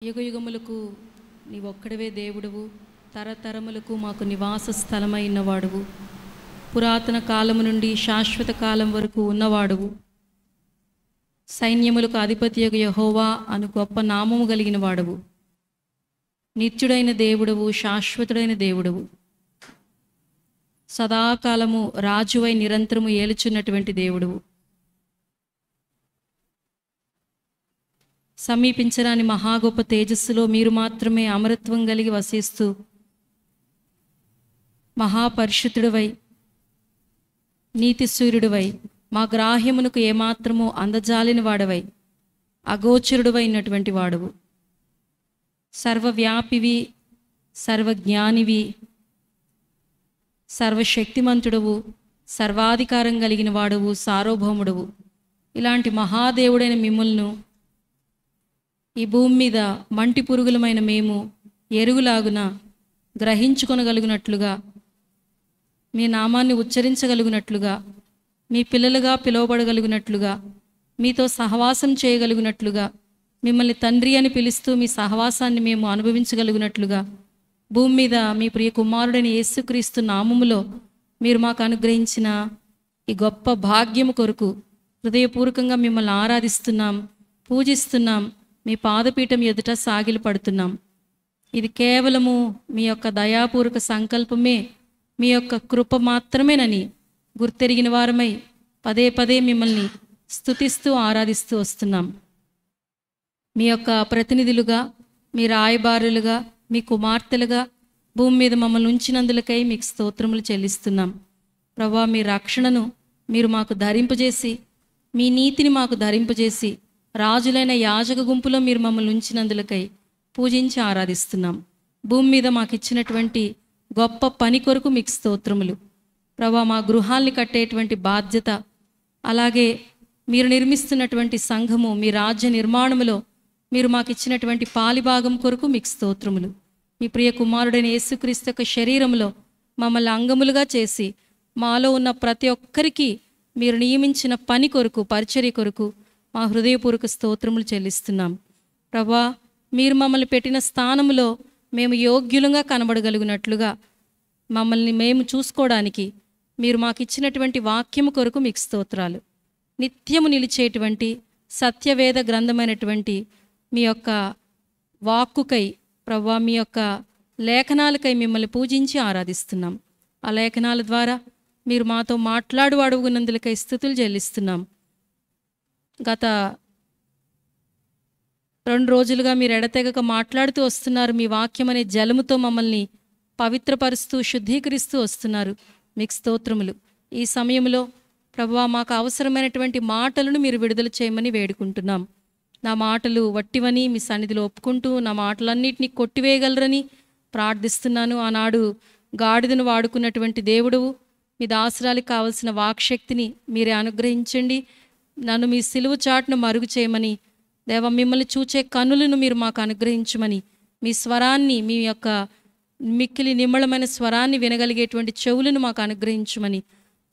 యుగయుగములకు నీవొక్కడవే దేవుడవు, తరతరములకు మాకు నివాస స్థలమైన వాడువు, పురాతన కాలము నుండి శాశ్వత కాలం వరకు ఉన్నవాడువు, సైన్యములకు అధిపతియగు యెహోవా అను గొప్ప నామము కలిగిన వాడవు, నిత్యుడైన దేవుడవు, శాశ్వతుడైన దేవుడవు, సదాకాలము రాజువై నిరంతరము ఏలుచున్నటువంటి దేవుడవు, సమీపించరాని మహాగొప్ప తేజస్సులో మీరు మాత్రమే అమరత్వం కలిగి వసిస్తూ మహాపరిశుద్ధుడివై నీతి సూర్యుడివై మా గ్రాహ్యమునకు ఏమాత్రము అందజాలిన వాడవై అగోచరుడువైనటువంటి వాడవు, సర్వవ్యాపివి, సర్వజ్ఞానివి, సర్వశక్తిమంతుడవు, సర్వాధికారం కలిగిన వాడవు, సార్వభౌముడవు. ఇలాంటి మహాదేవుడైన మిమ్ములను ఈ భూమి మీద మంటి పురుగులమైన మేము ఎరుగులాగున గ్రహించుకొనగలుగునట్లుగా, మీ నామాన్ని ఉచ్చరించగలుగునట్లుగా, మీ పిల్లలుగా పిలువబడగలుగునట్లుగా, మీతో సహవాసం చేయగలుగునట్లుగా, మిమ్మల్ని తండ్రి అని పిలుస్తూ మీ సహవాసాన్ని మేము అనుభవించగలుగునట్లుగా, భూమి మీద మీ ప్రియ కుమారుడైన యేసుక్రీస్తు నామములో మీరు మాకు అనుగ్రహించిన ఈ గొప్ప భాగ్యము కొరకు హృదయపూర్వకంగా మిమ్మల్ని ఆరాధిస్తున్నాం, పూజిస్తున్నాం, మీ పాదపీఠం ఎదుట సాగిలు పడుతున్నాం. ఇది కేవలము మీ యొక్క దయాపూర్వక సంకల్పమే, మీ యొక్క కృప మాత్రమేనని గుర్తెరిగిన వారమై పదే పదే మిమ్మల్ని స్తుతిస్తూ ఆరాధిస్తూ వస్తున్నాం. మీ యొక్క ప్రతినిధులుగా, మీ రాయబారులుగా, మీ కుమార్తెలుగా భూమి మీద మమ్మల్ని ఉంచినందులకై మీకు స్తోత్రములు చెల్లిస్తున్నాం. ప్రభువా, మీ రక్షణను మీరు మాకు ధరింపజేసి, మీ నీతిని మాకు ధరింపజేసి, రాజులైన యాజక గుంపులో మీరు మమ్మల్ని ఉంచినందులకై పూజించి ఆరాధిస్తున్నాం. భూమి మీద మాకు ఇచ్చినటువంటి గొప్ప పని కొరకు మీకు స్తోత్రములు. ప్రభువా, మా గృహాల్ని కట్టేటువంటి బాధ్యత, అలాగే మీరు నిర్మిస్తున్నటువంటి సంఘము, మీ రాజ్య నిర్మాణములో మీరు మాకు ఇచ్చినటువంటి పాలిభాగం కొరకు మీకు స్తోత్రములు. మీ ప్రియ కుమారుడైన యేసుక్రీస్తు యొక్క శరీరంలో మమ్మల్ని అంగములుగా చేసి, మాలో ఉన్న ప్రతి ఒక్కరికి మీరు నియమించిన పని కొరకు, పరిచర్య కొరకు మా హృదయపూర్వక స్తోత్రములు చెల్లిస్తున్నాం. ప్రభువా, మీరు మమ్మల్ని పెట్టిన స్థానంలో మేము యోగ్యులంగా కనబడగలిగినట్లుగా మమ్మల్ని మేము చూసుకోవడానికి మీరు మాకు ఇచ్చినటువంటి వాక్యము కొరకు మీకు స్తోత్రాలు. నిత్యము నిలిచేటువంటి సత్యవేద గ్రంథమైనటువంటి మీ యొక్క వాక్కుకై, ప్రభువా, మీ యొక్క లేఖనాలకై మిమ్మల్ని పూజించి ఆరాధిస్తున్నాం. ఆ లేఖనాల ద్వారా మీరు మాతో మాట్లాడు అడుగునందులకై స్తుతులు చెల్లిస్తున్నాం. గత 2 రోజులుగా మీరు ఎడతెగక మాట్లాడుతూ వస్తున్నారు. మీ వాక్యం అనే జలముతో మమ్మల్ని పవిత్రపరుస్తూ శుద్ధీకరిస్తూ వస్తున్నారు. మీకు స్తోత్రములు. ఈ సమయంలో ప్రభువా, మాకు అవసరమైనటువంటి మాటలను మీరు విడుదల చేయమని వేడుకుంటున్నాం. నా మాటలు వట్టివని మీ సన్నిధిలో ఒప్పుకుంటూ నా మాటలన్నింటినీ కొట్టివేయగలరని ప్రార్థిస్తున్నాను. ఆనాడు గాడిదను వాడుకున్నటువంటి దేవుడువు, మీ దాసరాలకు కావలసిన వాక్శక్తిని మీరే అనుగ్రహించండి. నన్ను మీ సిలువ చాటును మరుగు చేయమని, దేవ, మిమ్మల్ని చూచే కన్నులను మీరు మాకు అనుగ్రహించమని, మీ స్వరాన్ని, మీ యొక్క మిక్కిలి నిమ్మళమైన స్వరాన్ని వినగలిగేటువంటి చెవులను మాకు అనుగ్రహించమని,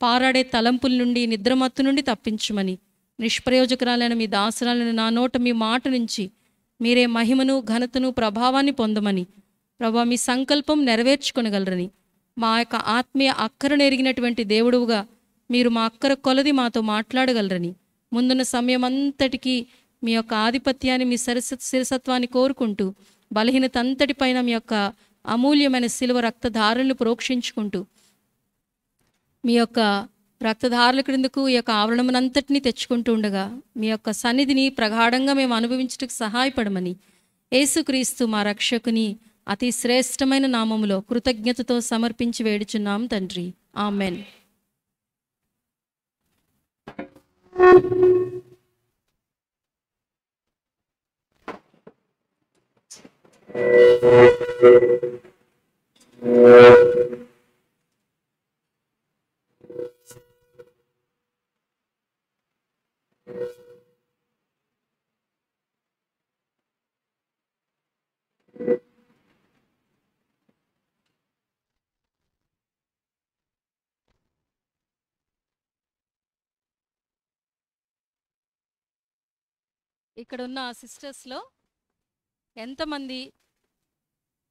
పారాడే తలంపుల నుండి, నిద్రమత్తు నుండి తప్పించమని, నిష్ప్రయోజకరాలైన మీ దాసరాలను నా నోట మీ మాట నుంచి మీరే మహిమను, ఘనతను, ప్రభావాన్ని పొందమని, ప్రభా, మీ సంకల్పం నెరవేర్చుకొనగలరని, మా యొక్క ఆత్మీయ అక్కరను ఎరిగినటువంటి దేవుడుగా మీరు మా అక్కర కొలది మాతో మాట్లాడగలరని, ముందున్న సమయం అంతటికీ మీ యొక్క ఆధిపత్యాన్ని, మీ శిరసత్వాన్ని కోరుకుంటూ, బలహీనత అంతటిపైన మీ యొక్క అమూల్యమైన శిలువ రక్తధారలను ప్రోక్షించుకుంటూ, మీ యొక్క రక్తధారల క్రిందకు ఈ యొక్క ఆవరణమునంతటినీ తెచ్చుకుంటూ ఉండగా మీ యొక్క సన్నిధిని ప్రగాఢంగా మేము అనుభవించడానికి సహాయపడమని, యేసుక్రీస్తు మా రక్షకుని అతి శ్రేష్టమైన నామములో కృతజ్ఞతతో సమర్పించి వేడుచున్నాం తండ్రి. ఆమెన్. ఇక్కడ ఉన్న సిస్టర్స్లో ఎంతమంది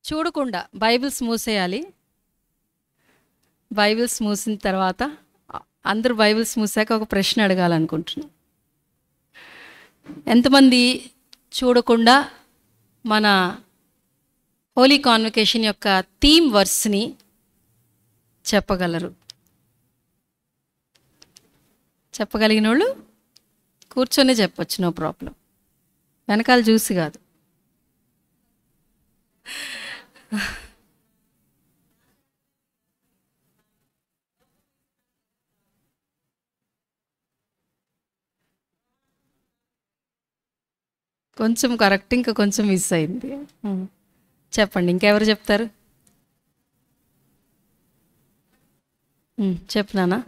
చూడకుండా బైబిల్స్ మూసేయాలి? బైబిల్స్ మూసిన తర్వాత అందరూ బైబిల్స్ మూసాక ఒక ప్రశ్న అడగాలనుకుంటున్నాను. ఎంతమంది చూడకుండా మన హోలీ కాన్వకేషన్ యొక్క థీమ్ వర్స్ని చెప్పగలరు? చెప్పగలిగిన వాళ్ళు కూర్చొని చెప్పొచ్చు, నో ప్రాబ్లం. వెనకాల చూసి కాదు. కొంచెం కరెక్ట్, ఇంకా కొంచెం మిస్ అయింది. చెప్పండి, ఇంకెవరు చెప్తారు? చెప్పినానా?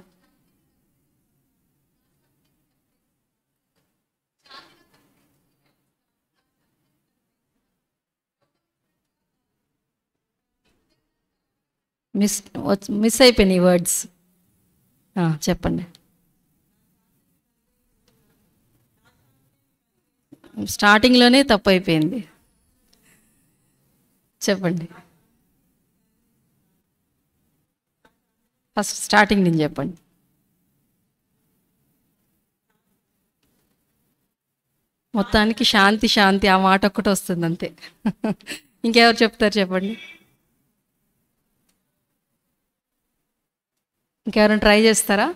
మిస్ అయిపోయినాయి వర్డ్స్. చెప్పండి. స్టార్టింగ్లోనే తప్పు అయిపోయింది. చెప్పండి, ఫస్ట్ స్టార్టింగ్ నుంచి చెప్పండి. మొత్తానికి శాంతి శాంతి ఆ మాట ఒక్కటి వస్తుంది అంతే. ఇంకెవరు చెప్తారు? చెప్పండి. ఇంకెవరైనా ట్రై చేస్తారా?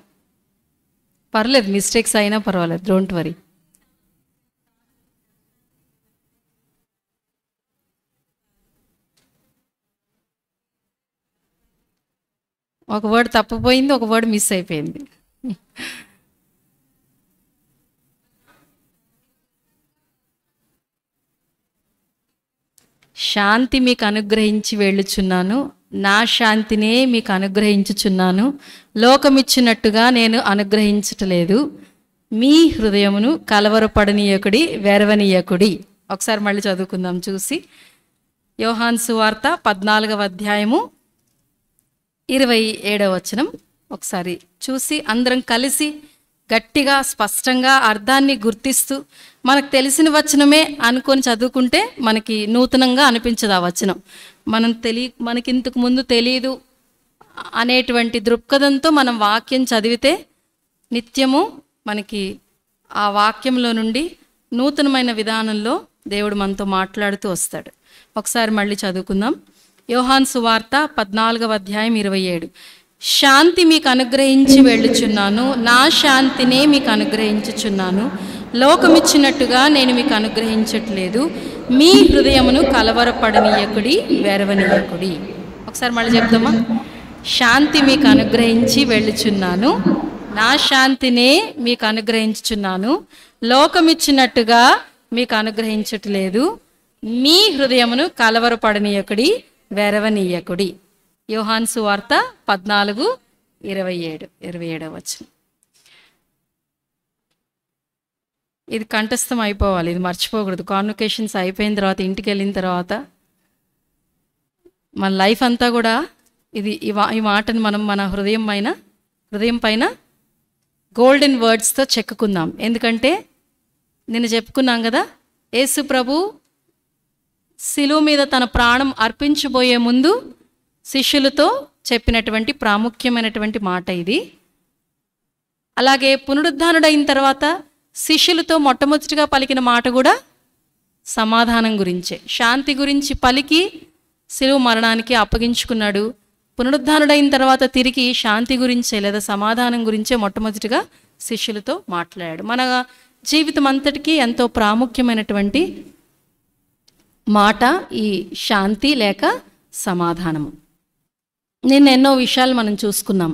పర్లేదు, మిస్టేక్స్ అయినా పర్వాలేదు, డోంట్ వరీ. ఒక వర్డ్ తప్పిపోయింది, ఒక వర్డ్ మిస్ అయిపోయింది. శాంతి మీకు అనుగ్రహించి వెళ్ళుచున్నాను, నా శాంతినే మీకు అనుగ్రహించుచున్నాను, లోకమిచ్చినట్టుగా నేను అనుగ్రహించట్లేదు, మీ హృదయమును కలవరపడనీయకుడి, వెరవనీయకుడి. ఒకసారి మళ్ళీ చదువుకుందాం చూసి. యోహాను సువార్త 14వ అధ్యాయము 27వ వచనం ఒకసారి చూసి అందరం కలిసి గట్టిగా స్పష్టంగా అర్థాన్ని గుర్తిస్తూ మనకు తెలిసిన వచనమే అనుకొని చదువుకుంటే మనకి నూతనంగా అనిపించదు ఆ వచనం. మనకి ఇంతకు ముందు తెలియదు అనేటువంటి దృక్పథంతో మనం వాక్యం చదివితే నిత్యము మనకి ఆ వాక్యంలో నుండి నూతనమైన విధానంలో దేవుడు మనతో మాట్లాడుతూ వస్తాడు. ఒకసారి మళ్ళీ చదువుకుందాం. యోహాను సువార్త 14వ అధ్యాయం 27. శాంతి మీకు అనుగ్రహించి వెళ్ళుచున్నాను, నా శాంతినే మీకు అనుగ్రహించుచున్నాను, లోకమిచ్చినట్టుగా నేను మీకు అనుగ్రహించట్లేదు, మీ హృదయమును కలవరపడనీయకుడి, వెరవనీయకుడి. ఒకసారి మళ్ళీ చెప్దామా? శాంతి మీకు అనుగ్రహించి వెళ్ళుచున్నాను, నా శాంతినే మీకు అనుగ్రహించుచున్నాను, లోకమిచ్చినట్టుగా మీకు అనుగ్రహించట్లేదు, మీ హృదయమును కలవరపడనీయకుడి, వెరవనీయకుడి. యోహాను సువార్త 14:27 వచనం. ఇది కంఠస్థం అయిపోవాలి, ఇది మర్చిపోకూడదు. కాన్వకేషన్స్ అయిపోయిన తర్వాత, ఇంటికి వెళ్ళిన తర్వాత మన లైఫ్ అంతా కూడా ఈ మాటను మనం మన హృదయం పైన గోల్డెన్ వర్డ్స్తో చెక్కుకుందాం. ఎందుకంటే నిన్న చెప్పుకున్నాం కదా, యేసు ప్రభు శిలువ మీద తన ప్రాణం అర్పించబోయే ముందు శిష్యులతో చెప్పినటువంటి ప్రాముఖ్యమైనటువంటి మాట ఇది. అలాగే పునరుద్ధానుడైన తర్వాత శిష్యులతో మొట్టమొదటిగా పలికిన మాట కూడా సమాధానం గురించే. శాంతి గురించి పలికి శిలువ మరణానికి అప్పగించుకున్నాడు. పునరుద్ధానుడైన తర్వాత తిరిగి శాంతి గురించే లేదా సమాధానం గురించే మొట్టమొదటిగా శిష్యులతో మాట్లాడాడు. మన జీవితం అంతటికీ ఎంతో ప్రాముఖ్యమైనటువంటి మాట ఈ శాంతి లేక సమాధానము. నిన్న ఎన్నో విషయాలు మనం చూసుకున్నాం.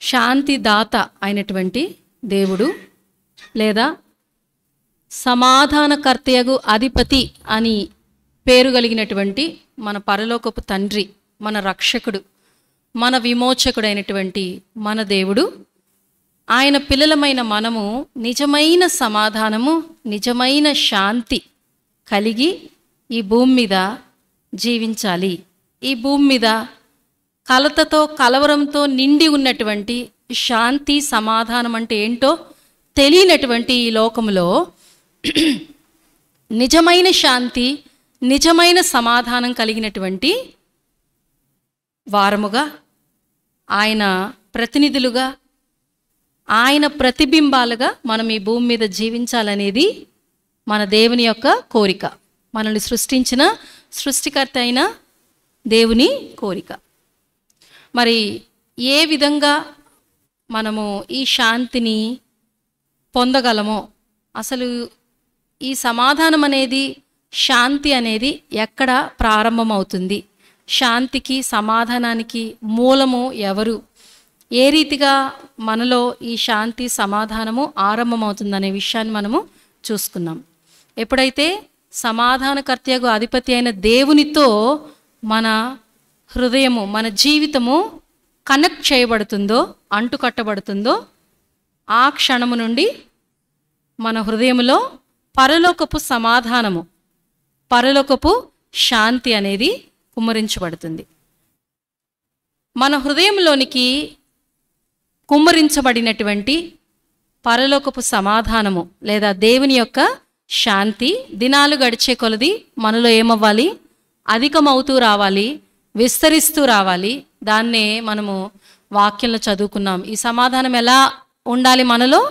శాంతి దాత అయినటువంటి దేవుడు లేదా సమాధానకర్తయగు అధిపతి అని పేరు కలిగినటువంటి మన పరలోకపు తండ్రి, మన రక్షకుడు, మన విమోచకుడైనటువంటి మన దేవుడు, ఆయన పిల్లలమైన మనము నిజమైన సమాధానము, నిజమైన శాంతి కలిగి ఈ భూమి మీద జీవించాలి. ఈ భూమి మీద కలతతో కలవరంతో నిండి ఉన్నటువంటి శాంతి సమాధానం అంటే ఏంటో తెలియనటువంటి ఈ లోకంలో నిజమైన శాంతి, నిజమైన సమాధానం కలిగినటువంటి వారముగా, ఆయన ప్రతినిధులుగా, ఆయన ప్రతిబింబాలుగా మనం ఈ భూమి మీద జీవించాలనేది మన దేవుని యొక్క కోరిక, మనల్ని సృష్టించిన సృష్టికర్త అయిన దేవుని కోరిక. మరి ఏ విధంగా మనము ఈ శాంతిని పొందగలమో, అసలు ఈ సమాధానం అనేది, శాంతి అనేది ఎక్కడ ప్రారంభమవుతుంది, శాంతికి సమాధానానికి మూలము ఎవరు, ఏ రీతిగా మనలో ఈ శాంతి సమాధానము ఆరంభమవుతుందనే విషయాన్ని మనము చూసుకున్నాం. ఎప్పుడైతే సమాధానకర్తయగు అధిపతి అయిన దేవునితో మన హృదయము, మన జీవితము కనెక్ట్ చేయబడుతుందో, అంటుకట్టబడుతుందో, ఆ క్షణము నుండి మన హృదయంలో పరలోకపు సమాధానము, పరలోకపు శాంతి అనేది కుమ్మరించబడుతుంది. మన హృదయంలోనికి కుమ్మరించబడినటువంటి పరలోకపు సమాధానము లేదా దేవుని యొక్క శాంతి దినాలు గడిచే కొలది మనలో ఏమవ్వాలి, అధికమవుతూ రావాలి, విస్తరిస్తూ రావాలి. దాన్నే మనము వాక్యంలో చదువుకున్నాం. ఈ సమాధానం ఎలా ఉండాలి, మనలో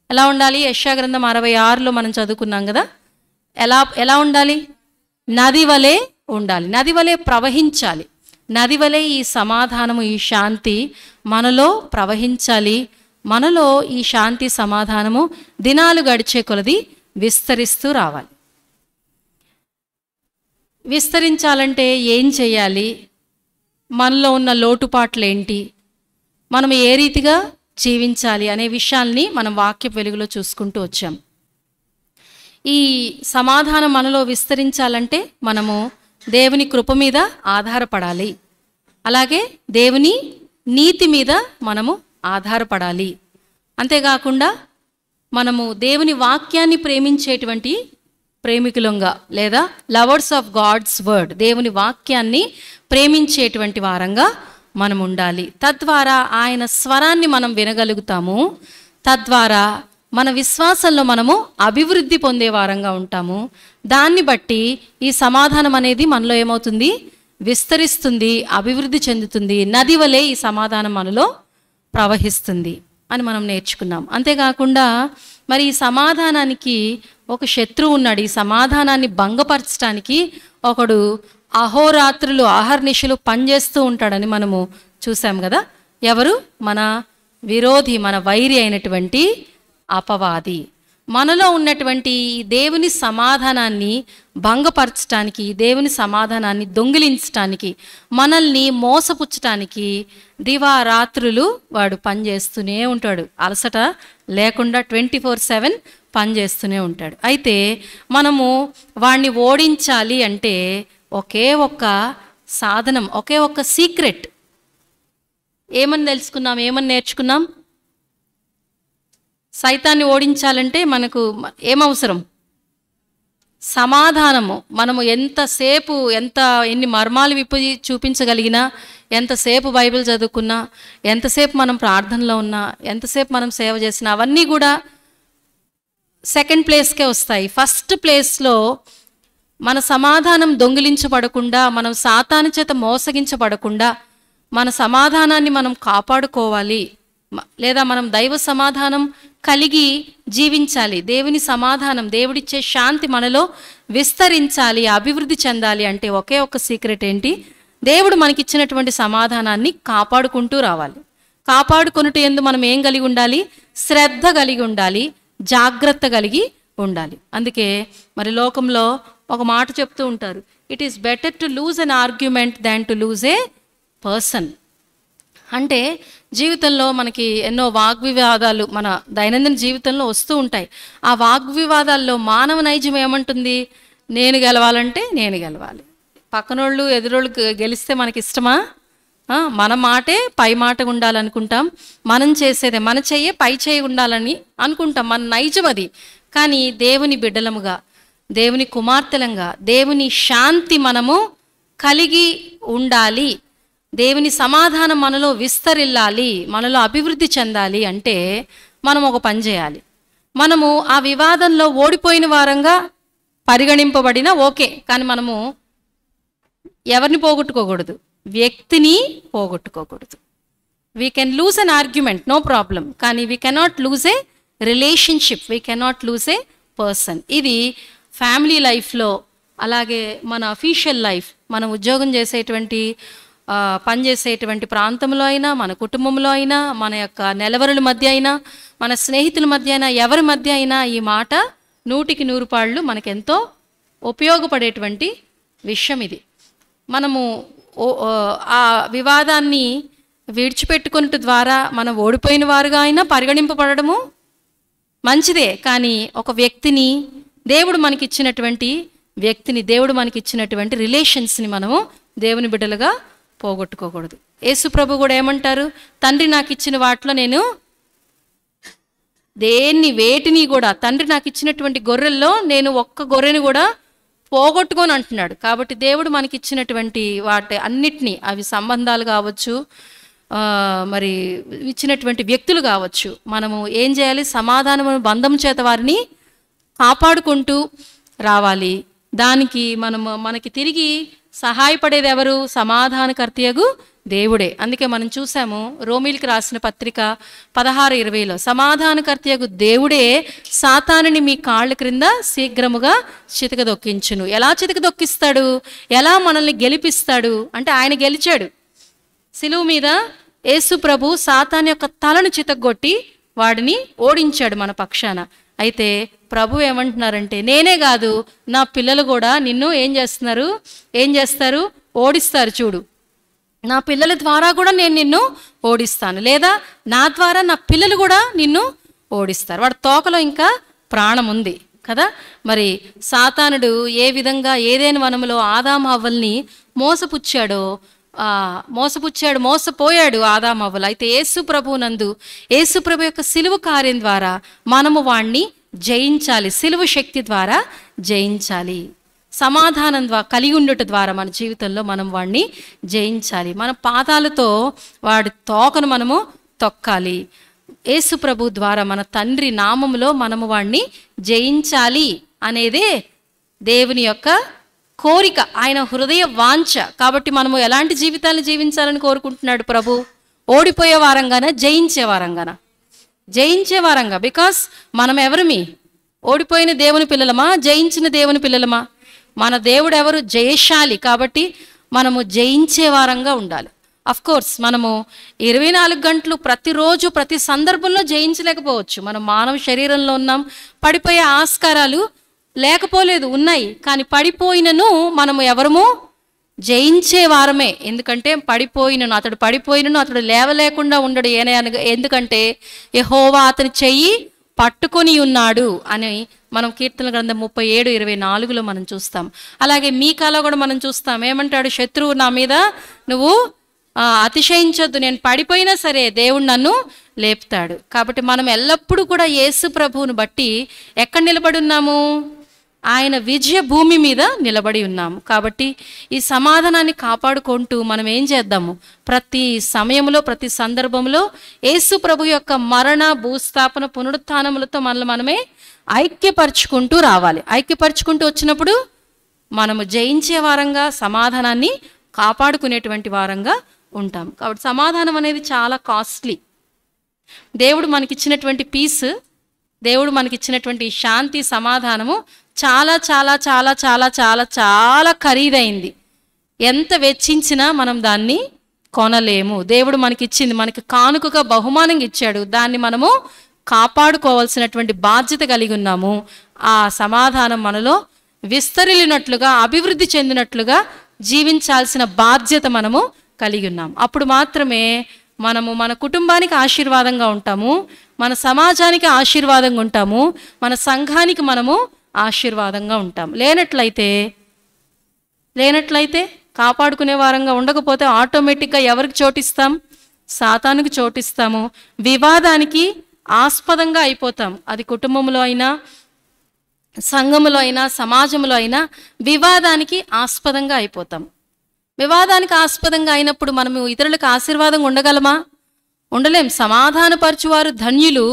ఎలా ఉండాలి? యెషయా గ్రంథం 66లో మనం చదువుకున్నాం కదా. ఎలా ఉండాలి? నది వలె ఉండాలి, నది వలె ప్రవహించాలి. నది వలె ఈ సమాధానము, ఈ శాంతి మనలో ప్రవహించాలి. మనలో ఈ శాంతి సమాధానము దినాలు గడిచే కొలది విస్తరిస్తూ రావాలి. విస్తరించాలంటే ఏం చేయాలి? మనలో ఉన్న లోటుపాట్లు ఏంటి, మనం ఏ రీతిగా జీవించాలి అనే విషయాల్ని మనం వాక్య వెలుగులో చూసుకుంటూ వచ్చాం. ఈ సమాధానం మనలో విస్తరించాలంటే మనము దేవుని కృప మీద ఆధారపడాలి, అలాగే దేవుని నీతి మీద మనము ఆధారపడాలి. అంతేకాకుండా మనము దేవుని వాక్యాన్ని ప్రేమించేటువంటి ప్రేమికులంగా లేదా లవర్స్ ఆఫ్ గాడ్స్ వర్డ్, దేవుని వాక్యాన్ని ప్రేమించేటువంటి వారంగా మనం ఉండాలి. తద్వారా ఆయన స్వరాన్ని మనం వినగలుగుతాము. తద్వారా మన విశ్వాసంలో మనము అభివృద్ధి పొందే వారంగా ఉంటాము. దాన్ని బట్టి ఈ సమాధానం అనేది మనలో ఏమవుతుంది, విస్తరిస్తుంది, అభివృద్ధి చెందుతుంది. నది వలె ఈ సమాధానం మనలో ప్రవహిస్తుంది అని మనం నేర్చుకున్నాం. అంతేకాకుండా మరి ఈ సమాధానానికి ఒక శత్రువు ఉన్నాడు. ఈ సమాధానాన్ని భంగపరచడానికి ఒకడు అహోరాత్రులు అహర్నిశలు పనిచేస్తూ ఉంటాడని మనము చూసాం కదా. ఎవరు? మన విరోధి, మన వైరి అయినటువంటి అపవాది. మనలో ఉన్నటువంటి దేవుని సమాధానాన్ని భంగపరచడానికి, దేవుని సమాధానాన్ని దొంగిలించటానికి, మనల్ని మోసపుచ్చటానికి దివారాత్రులు వాడు పనిచేస్తూనే ఉంటాడు. అలసట లేకుండా 24/7 పనిచేస్తూనే ఉంటాడు. అయితే మనము వాడిని ఓడించాలి అంటే ఒకే ఒక్క సాధనం, ఒకే ఒక్క సీక్రెట్. ఏమని తెలుసుకున్నాం, ఏమని నేర్చుకున్నాం? సైతాన్ని ఓడించాలంటే మనకు ఏమవసరం? సమాధానము. మనము ఎన్ని మర్మాలు విప్పి చూపించగలిగినా, ఎంతసేపు బైబిల్ చదువుకున్నా, ఎంతసేపు మనం ప్రార్థనలో ఉన్నా, ఎంతసేపు మనం సేవ చేసినా అవన్నీ కూడా సెకండ్ ప్లేస్కే వస్తాయి. ఫస్ట్ ప్లేస్లో మన సమాధానం దొంగిలించబడకుండా, మనం సాతాను చేత మోసగించబడకుండా మన సమాధానాన్ని మనం కాపాడుకోవాలి. లేదా మనం దైవ సమాధానం కలిగి జీవించాలి. దేవుని సమాధానం, దేవుడిచ్చే శాంతి మనలో విస్తరించాలి, అభివృద్ధి చెందాలి అంటే ఒకే ఒక్క సీక్రెట్ ఏంటి? దేవుడు మనకిచ్చినటువంటి సమాధానాన్ని కాపాడుకుంటూ రావాలి. కాపాడుకొనుట యందు మనం ఏం కలిగి ఉండాలి? శ్రద్ధ కలిగి ఉండాలి, జాగ్రత్త కలిగి ఉండాలి. అందుకే మరి లోకంలో ఒక మాట చెప్తూ ఉంటారు, it is better to lose an argument than to lose a person. అంటే జీవితంలో మనకి ఎన్నో వాగ్వివాదాలు మన దైనందిన జీవితంలో వస్తూ ఉంటాయి. ఆ వాగ్వివాదాల్లో మానవ నైజం ఏమంటుంది? నేను గెలవాలంటే నేను గెలవాలి. పక్కనోళ్ళు ఎదురోళ్ళు గెలిస్తే మనకి ఇష్టమా? మన మాటే పై మాట ఉండాలనుకుంటాం. మనం చేసేదే, మన చెయ్యే పై చేయి ఉండాలని అనుకుంటాం. మన నైజం అది. కానీ దేవుని బిడ్డలముగా, దేవుని కుమార్తెలంగా దేవుని శాంతి మనము కలిగి ఉండాలి. దేవుని సమాధానం మనలో విస్తరిల్లాలి, మనలో అభివృద్ధి చెందాలి అంటే మనం ఒక పని చేయాలి. మనము ఆ వివాదంలో ఓడిపోయిన వారంగా పరిగణింపబడిన ఓకే, కానీ మనము ఎవరిని పోగొట్టుకోకూడదు? వ్యక్తిని పోగొట్టుకోకూడదు. We can lose an argument, no problem, కానీ we cannot lose a relationship, we cannot lose a person. ఇది ఫ్యామిలీ లైఫ్లో, అలాగే మన అఫీషియల్ లైఫ్, మనం ఉద్యోగం చేసేటువంటి పనిచేసేటువంటి ప్రాంతంలో అయినా, మన కుటుంబంలో అయినా, మన యొక్క నెలవరుల మధ్య అయినా, మన స్నేహితుల మధ్య అయినా, ఎవరి మధ్య అయినా ఈ మాట 100కి 100 మనకెంతో ఉపయోగపడేటువంటి విషయం ఇది. మనము ఆ వివాదాన్ని విడిచిపెట్టుకున్నట్టు ద్వారా మనం ఓడిపోయిన వారుగా అయినా పరిగణింపబడము మంచిదే. కానీ ఒక వ్యక్తిని, దేవుడు మనకిచ్చినటువంటి వ్యక్తిని, దేవుడు మనకిచ్చినటువంటి రిలేషన్స్ని మనము దేవుని బిడ్డలుగా పోగొట్టుకోకూడదు. యేసు ప్రభు కూడా ఏమంటారు? తండ్రి నాకు ఇచ్చిన వాటిలో నేను వేటిని కూడా, తండ్రి నాకు ఇచ్చినటువంటి గొర్రెల్లో నేను ఒక్క గొర్రెని కూడా పోగొట్టుకొని అంటున్నాడు. కాబట్టి దేవుడు మనకి ఇచ్చినటువంటి వాటి అన్నిటినీ, అవి సంబంధాలు కావచ్చు, మరి ఇచ్చినటువంటి వ్యక్తులు కావచ్చు, మనము ఏం చేయాలి? సమాధానం బంధం చేత వారిని కాపాడుకుంటూ రావాలి. దానికి మనకి తిరిగి సహాయపడేది ఎవరు? సమాధానకర్తయగు దేవుడే. అందుకే మనం చూసాము రోమీలకు రాసిన పత్రిక 16:20లో, సమాధానకర్తయగు దేవుడే సాతానుని మీ కాళ్ళ క్రింద శీఘ్రముగా చితకదొక్కించును. ఎలా చితకదొక్కిస్తాడు? ఎలా మనల్ని గెలిపిస్తాడు అంటే, ఆయన గెలిచాడు సిలువ మీద. యేసు ప్రభు సాతాను యొక్క తలను చితగొట్టి వాడిని ఓడించాడు మన పక్షాన. అయితే ప్రభు ఏమంటున్నారంటే, నేనే కాదు, నా పిల్లలు కూడా నిన్ను ఏం చేస్తారు? ఓడిస్తారు. చూడు, నా పిల్లల ద్వారా కూడా నేను నిన్ను ఓడిస్తాను, లేదా నా ద్వారా నా పిల్లలు కూడా నిన్ను ఓడిస్తారు. వాడి తోకలో ఇంకా ప్రాణం ఉంది కదా. మరి సాతానుడు ఏ విధంగా ఏదైనా వనములో ఆదాము హవ్వల్ని మోసపోయాడు ఆదాము హవ్వలు. అయితే యేసు ప్రభు యొక్క సిలువ కార్యం ద్వారా మనము వాణ్ణి జయించాలి, సిలువ శక్తి ద్వారా జయించాలి. సమాధానం కలిగి ఉండుట ద్వారా మన జీవితంలో మనం వాడిని జయించాలి. మన పాదాలతో వాడి తోకను మనము తొక్కాలి. యేసు ప్రభు ద్వారా మన తండ్రి నామములో మనము వాడిని జయించాలి అనేదే దేవుని యొక్క కోరిక, ఆయన హృదయ వాంఛ. కాబట్టి మనము ఎలాంటి జీవితాలను జీవించాలని కోరుకుంటున్నాడు ప్రభు? ఓడిపోయే వారంగానా, జయించే వారంగా. బికాస్ మనం ఎవరిమి? ఓడిపోయిన దేవుని పిల్లలమా, జయించిన దేవుని పిల్లలమా? మన దేవుడు ఎవరు? జయశాలి. కాబట్టి మనము జయించే వారంగా ఉండాలి. కోర్స్ మనము 24 గంటలు ప్రతిరోజు ప్రతి సందర్భంలో జయించలేకపోవచ్చు. మనం మానవ శరీరంలో ఉన్నాం, పడిపోయే ఆస్కారాలు లేకపోలేదు, ఉన్నాయి. కానీ పడిపోయినను మనము ఎవరము? జయించే వారమే. ఎందుకంటే అతడు లేవలేకుండా ఉండడు. ఎందుకంటే యెహోవా అతని చెయ్యి పట్టుకొని ఉన్నాడు అని మనం కీర్తన గ్రంథం 37:24లో మనం చూస్తాం. అలాగే మీకాలో కూడా మనం చూస్తాం. ఏమంటాడు? శత్రువు నా మీద నువ్వు అతిశయించొద్దు, నేను పడిపోయినా సరే దేవుడు నన్ను లేపుతాడు. కాబట్టి మనం ఎల్లప్పుడూ కూడా యేసు ప్రభువును బట్టి ఎక్కడ నిలబడి ఉన్నాము? ఆయన విజయ భూమి మీద నిలబడి ఉన్నాము. కాబట్టి ఈ సమాధానాన్ని కాపాడుకుంటూ మనం ఏం చేద్దాము? ప్రతి సమయంలో, ప్రతి సందర్భంలో యేసు ప్రభు యొక్క మరణ, భూస్థాపన, పునరుత్థానములతో మనమే ఐక్యపరుచుకుంటూ రావాలి. ఐక్యపరుచుకుంటూ వచ్చినప్పుడు మనము జయించే వారంగా, సమాధానాన్ని కాపాడుకునేటువంటి వారంగా ఉంటాం. కాబట్టి సమాధానం అనేది చాలా కాస్ట్లీ. దేవుడు మనకిచ్చినటువంటి పీస్, దేవుడు మనకిచ్చినటువంటి శాంతి, సమాధానము చాలా చాలా చాలా చాలా చాలా చాలా ఖరీదైంది. ఎంత వెచ్చించినా మనం దాన్ని కొనలేము. దేవుడు మనకిచ్చింది, మనకి కానుకగా బహుమానంగా ఇచ్చాడు. దాన్ని మనము కాపాడుకోవాల్సినటువంటి బాధ్యత కలిగి ఉన్నాము. ఆ సమాధానం మనలో విస్తరిల్లినట్లుగా, అభివృద్ధి చెందినట్లుగా జీవించాల్సిన బాధ్యత మనము కలిగి ఉన్నాం. అప్పుడు మాత్రమే మనము మన కుటుంబానికి ఆశీర్వాదంగా ఉంటాము, మన సమాజానికి ఆశీర్వాదంగా ఉంటాము, మన సంఘానికి మనము ఆశీర్వాదంగా ఉంటాం. లేనట్లయితే కాపాడుకునే వారంగా ఉండకపోతే ఆటోమేటిక్గా ఎవరికి చోటిస్తాం? సాతానుకు చోటిస్తాము. వివాదానికి ఆస్పదంగా అయిపోతాం. అది కుటుంబంలో అయినా, సంఘములో అయినా, సమాజంలో అయినా వివాదానికి ఆస్పదంగా అయిపోతాం. వివాదానికి ఆస్పదంగా అయినప్పుడు మనము ఇతరులకు ఆశీర్వాదంగా ఉండగలమా? ఉండలేం. సమాధానపరచువారు ధన్యులు,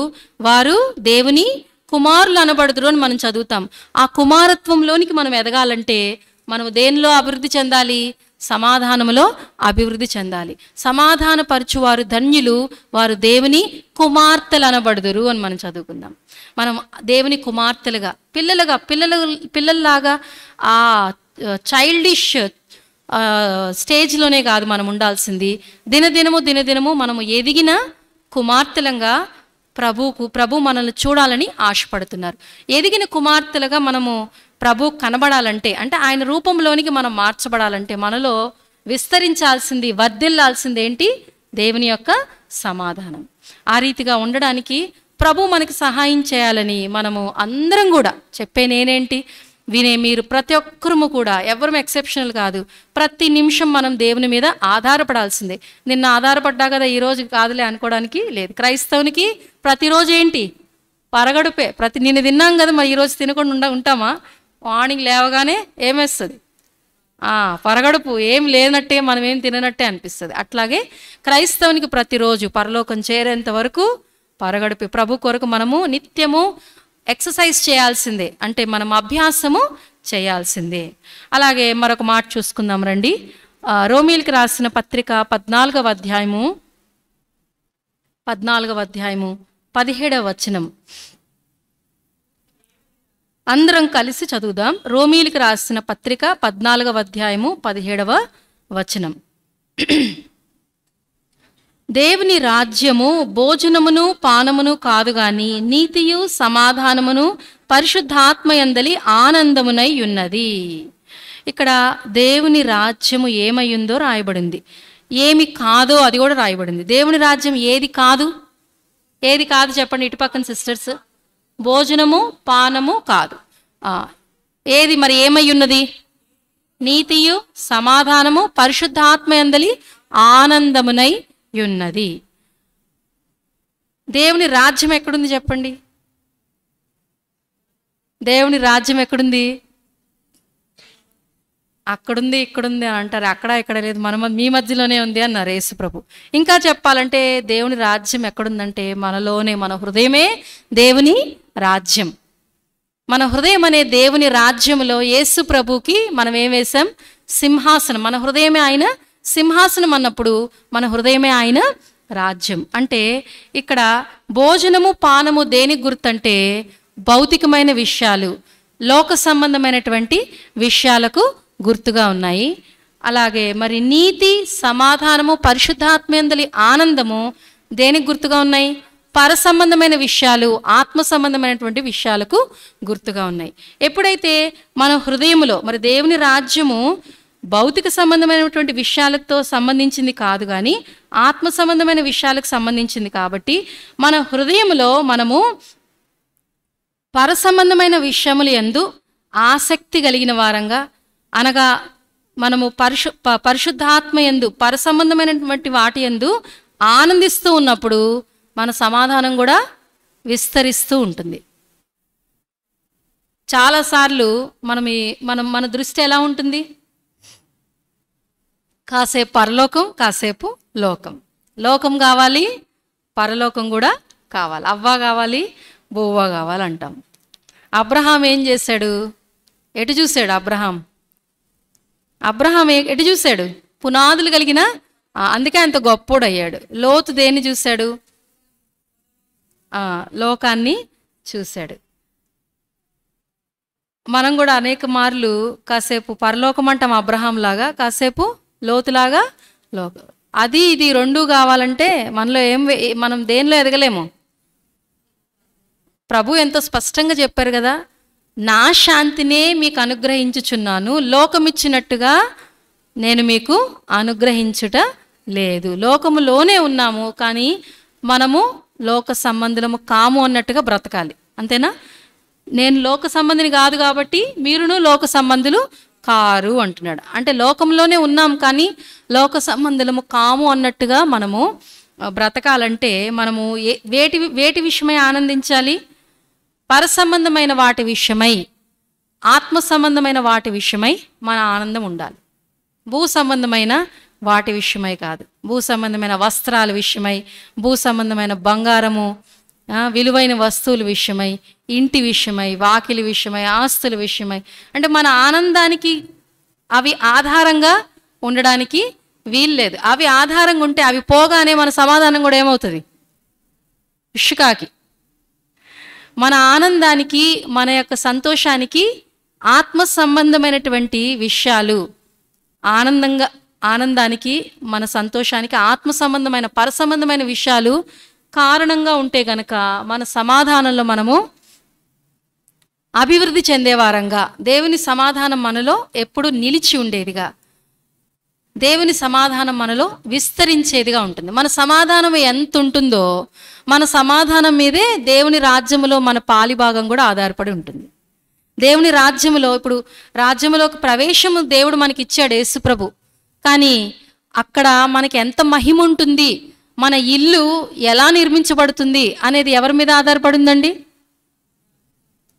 వారు దేవుని కుమారులు అనబడుదురు అని మనం చదువుతాం. ఆ కుమారత్వంలోనికి మనం ఎదగాలంటే మనం దేనిలో అభివృద్ధి చెందాలి? సమాధానములో అభివృద్ధి చెందాలి. సమాధానపరచువారు ధన్యులు, వారు దేవుని కుమార్తెలు అనబడుదురు అని మనం చదువుకుందాం. మనం దేవుని కుమార్తెలుగా పిల్లల్లాగా ఆ చైల్డిష్ స్టేజ్లోనే కాదు మనం ఉండాల్సింది. దినదినము మనము ఎదిగిన కుమార్తెలంగా ప్రభు మనల్ని చూడాలని ఆశపడుతున్నారు. ఎదిగిన కుమార్తెలుగా మనము ప్రభు కనబడాలంటే, అంటే ఆయన రూపంలోనికి మనం మార్చబడాలంటే మనలో విస్తరించాల్సింది, వర్ధిల్లాల్సింది ఏంటి? దేవుని యొక్క సమాధానం. ఆ రీతిగా ఉండడానికి ప్రభు మనకి సహాయం చేయాలని మనము అందరం కూడా చెప్పే నేనేంటి వినే మీరు ప్రతి ఒక్కరము కూడా, ఎవరు ఎక్సెప్షనల్ కాదు, ప్రతి నిమిషం మనం దేవుని మీద ఆధారపడాల్సిందే. నిన్న ఆధారపడ్డా కదా ఈరోజు కాదులే అనుకోవడానికి లేదు. క్రైస్తవునికి ప్రతిరోజు ఏంటి? పరగడుపే. నిన్న తిన్నాం కదా, మరి ఈరోజు తినకుండా ఉంటామా? మార్నింగ్ లేవగానే ఏమేస్తుంది? పరగడుపు. ఏం లేనట్టే, మనం ఏం తిననట్టే అనిపిస్తుంది. అట్లాగే క్రైస్తవునికి ప్రతిరోజు పరలోకం చేరేంత వరకు పరగడుపే. ప్రభు కొరకు మనము నిత్యము ఎక్సర్సైజ్ చేయాల్సిందే, అంటే మనం అభ్యాసము చేయాల్సిందే. అలాగే మరొక మాట చూసుకుందాం రండి. రోమీయులకు రాసిన పత్రిక 14వ అధ్యాయము 17వ వచనం అందరం కలిసి చదువుదాం. రోమీయులకు రాసిన పత్రిక 14వ అధ్యాయము 17వ వచనం. దేవుని రాజ్యము భోజనమును పానమును కాదు గాని నీతియు సమాధానమును పరిశుద్ధాత్మయందలి ఆనందమునై ఉన్నది. ఇక్కడ దేవుని రాజ్యము ఏమయ్యుందో రాయబడింది, ఏమి కాదో అది కూడా రాయబడింది. దేవుని రాజ్యం ఏది కాదు చెప్పండి ఇటు పక్కన సిస్టర్స్. భోజనము పానము కాదు. ఏది మరి ఏమై ఉన్నది? నీతియు సమాధానము పరిశుద్ధాత్మయందలి ఆనందమునై ఉన్నది. దేవుని రాజ్యం ఎక్కడుంది చెప్పండి? దేవుని రాజ్యం ఎక్కడుంది? అక్కడుంది ఇక్కడుంది అని అంటారు. అక్కడ ఇక్కడ లేదు, మీ మధ్యలోనే ఉంది అన్నారు యేసు ప్రభు. ఇంకా చెప్పాలంటే దేవుని రాజ్యం ఎక్కడుందంటే మనలోనే. మన హృదయమే దేవుని రాజ్యం. మన హృదయం అనే దేవుని రాజ్యంలో యేసు ప్రభుకి మనం ఏం వేసాం? సింహాసనం. మన హృదయమే ఆయన సింహాసనం అన్నప్పుడు మన హృదయమే ఆయన రాజ్యం. అంటే ఇక్కడ భోజనము పానము దేనికి గుర్తంటే భౌతికమైన విషయాలు, లోక సంబంధమైనటువంటి విషయాలకు గుర్తుగా ఉన్నాయి. అలాగే మరి నీతి సమాధానము పరిశుద్ధాత్మయందలి ఆనందము దేనికి గుర్తుగా ఉన్నాయి? పర సంబంధమైన విషయాలు, ఆత్మ సంబంధమైనటువంటి విషయాలకు గుర్తుగా ఉన్నాయి. ఎప్పుడైతే మన హృదయంలో మరి దేవుని రాజ్యము భౌతిక సంబంధమైనటువంటి విషయాలతో సంబంధించింది కాదు కానీ ఆత్మ సంబంధమైన విషయాలకు సంబంధించింది కాబట్టి మన హృదయంలో మనము పర సంబంధమైన విషయములు యందు ఆసక్తి కలిగిన వారంగా, అనగా మనము పరిశుద్ధాత్మ యందు పర సంబంధమైనటువంటి వాటి యందు ఆనందిస్తూ ఉన్నప్పుడు మన సమాధానం కూడా విస్తరిస్తూ ఉంటుంది. చాలాసార్లు మన దృష్టి ఎలా ఉంటుంది? కాసేపు పరలోకం, కాసేపు లోకం కావాలి, పరలోకం కూడా కావాలి. అవ్వ కావాలి, బువ్వ కావాలంటాం. అబ్రహాం ఏం చేశాడు? ఎటు చూశాడు అబ్రహాం ఎటు చూశాడు? పునాదులు కలిగిన, అందుకే అంత గొప్పోడు అయ్యాడు. లోతు దేన్ని చూశాడు? లోకాన్ని చూశాడు. మనం కూడా అనేక మార్లు కాసేపు పరలోకం అంటాం అబ్రహాం లాగా, కాసేపు లోతులాగా లోకం. అది ఇది రెండూ కావాలంటే మనలో మనం దేనిలో ఎదగలేము. ప్రభు ఎంతో స్పష్టంగా చెప్పారు కదా, నా శాంతినే మీకు అనుగ్రహించుచున్నాను, లోకమిచ్చినట్టుగా నేను మీకు అనుగ్రహించుట లేదు. లోకములోనే ఉన్నాము కానీ మనము లోక సంబంధులము కాము అన్నట్టుగా బ్రతకాలి. అంతేనా? నేను లోక సంబంధిని కాదు కాబట్టి మీరును లోక సంబంధులు కారు అంటున్నాడు. అంటే లోకంలోనే ఉన్నాం కానీ లోక సంబంధులము కాము అన్నట్టుగా మనము బ్రతకాలంటే మనము వేటి విషయమై ఆనందించాలి? పర సంబంధమైన వాటి విషయమై, ఆత్మ సంబంధమైన వాటి విషయమై మన ఆనందం ఉండాలి. భూ సంబంధమైన వాటి విషయమై కాదు. భూ సంబంధమైన వస్త్రాల విషయమై, భూ సంబంధమైన బంగారము, విలువైన వస్తువుల విషయమై, ఇంటి విషయమై, వాకిలి విషయమై, ఆస్తుల విషయమై. అంటే మన ఆనందానికి అవి ఆధారంగా ఉండడానికి వీల్లేదు. అవి ఆధారంగా ఉంటే అవి పోగానే మన సమాధానం కూడా ఏమవుతుంది? ఇష్కాకి. మన ఆనందానికి, మన యొక్క సంతోషానికి ఆత్మ సంబంధమైనటువంటి విషయాలు, ఆనందానికి, మన సంతోషానికి ఆత్మ సంబంధమైన, పరసంబంధమైన విషయాలు కారణంగా ఉంటే గనక మన సమాధానంలో మనము అభివృద్ధి చెందేవారంగా, దేవుని సమాధానం మనలో ఎప్పుడు నిలిచి ఉండేదిగా, దేవుని సమాధానం మనలో విస్తరించేదిగా ఉంటుంది. మన సమాధానం ఎంత ఉంటుందో మన సమాధానం మీదే దేవుని రాజ్యములో మన పాలిభాగం కూడా ఆధారపడి ఉంటుంది. దేవుని రాజ్యములో, ఇప్పుడు రాజ్యములోకి ప్రవేశము దేవుడు మనకి ఇచ్చాడు యేసుప్రభు. కానీ అక్కడ మనకి ఎంత మహిమ ఉంటుంది, మన ఇల్లు ఎలా నిర్మించబడుతుంది అనేది ఎవరి మీద ఆధారపడి ఉందండి?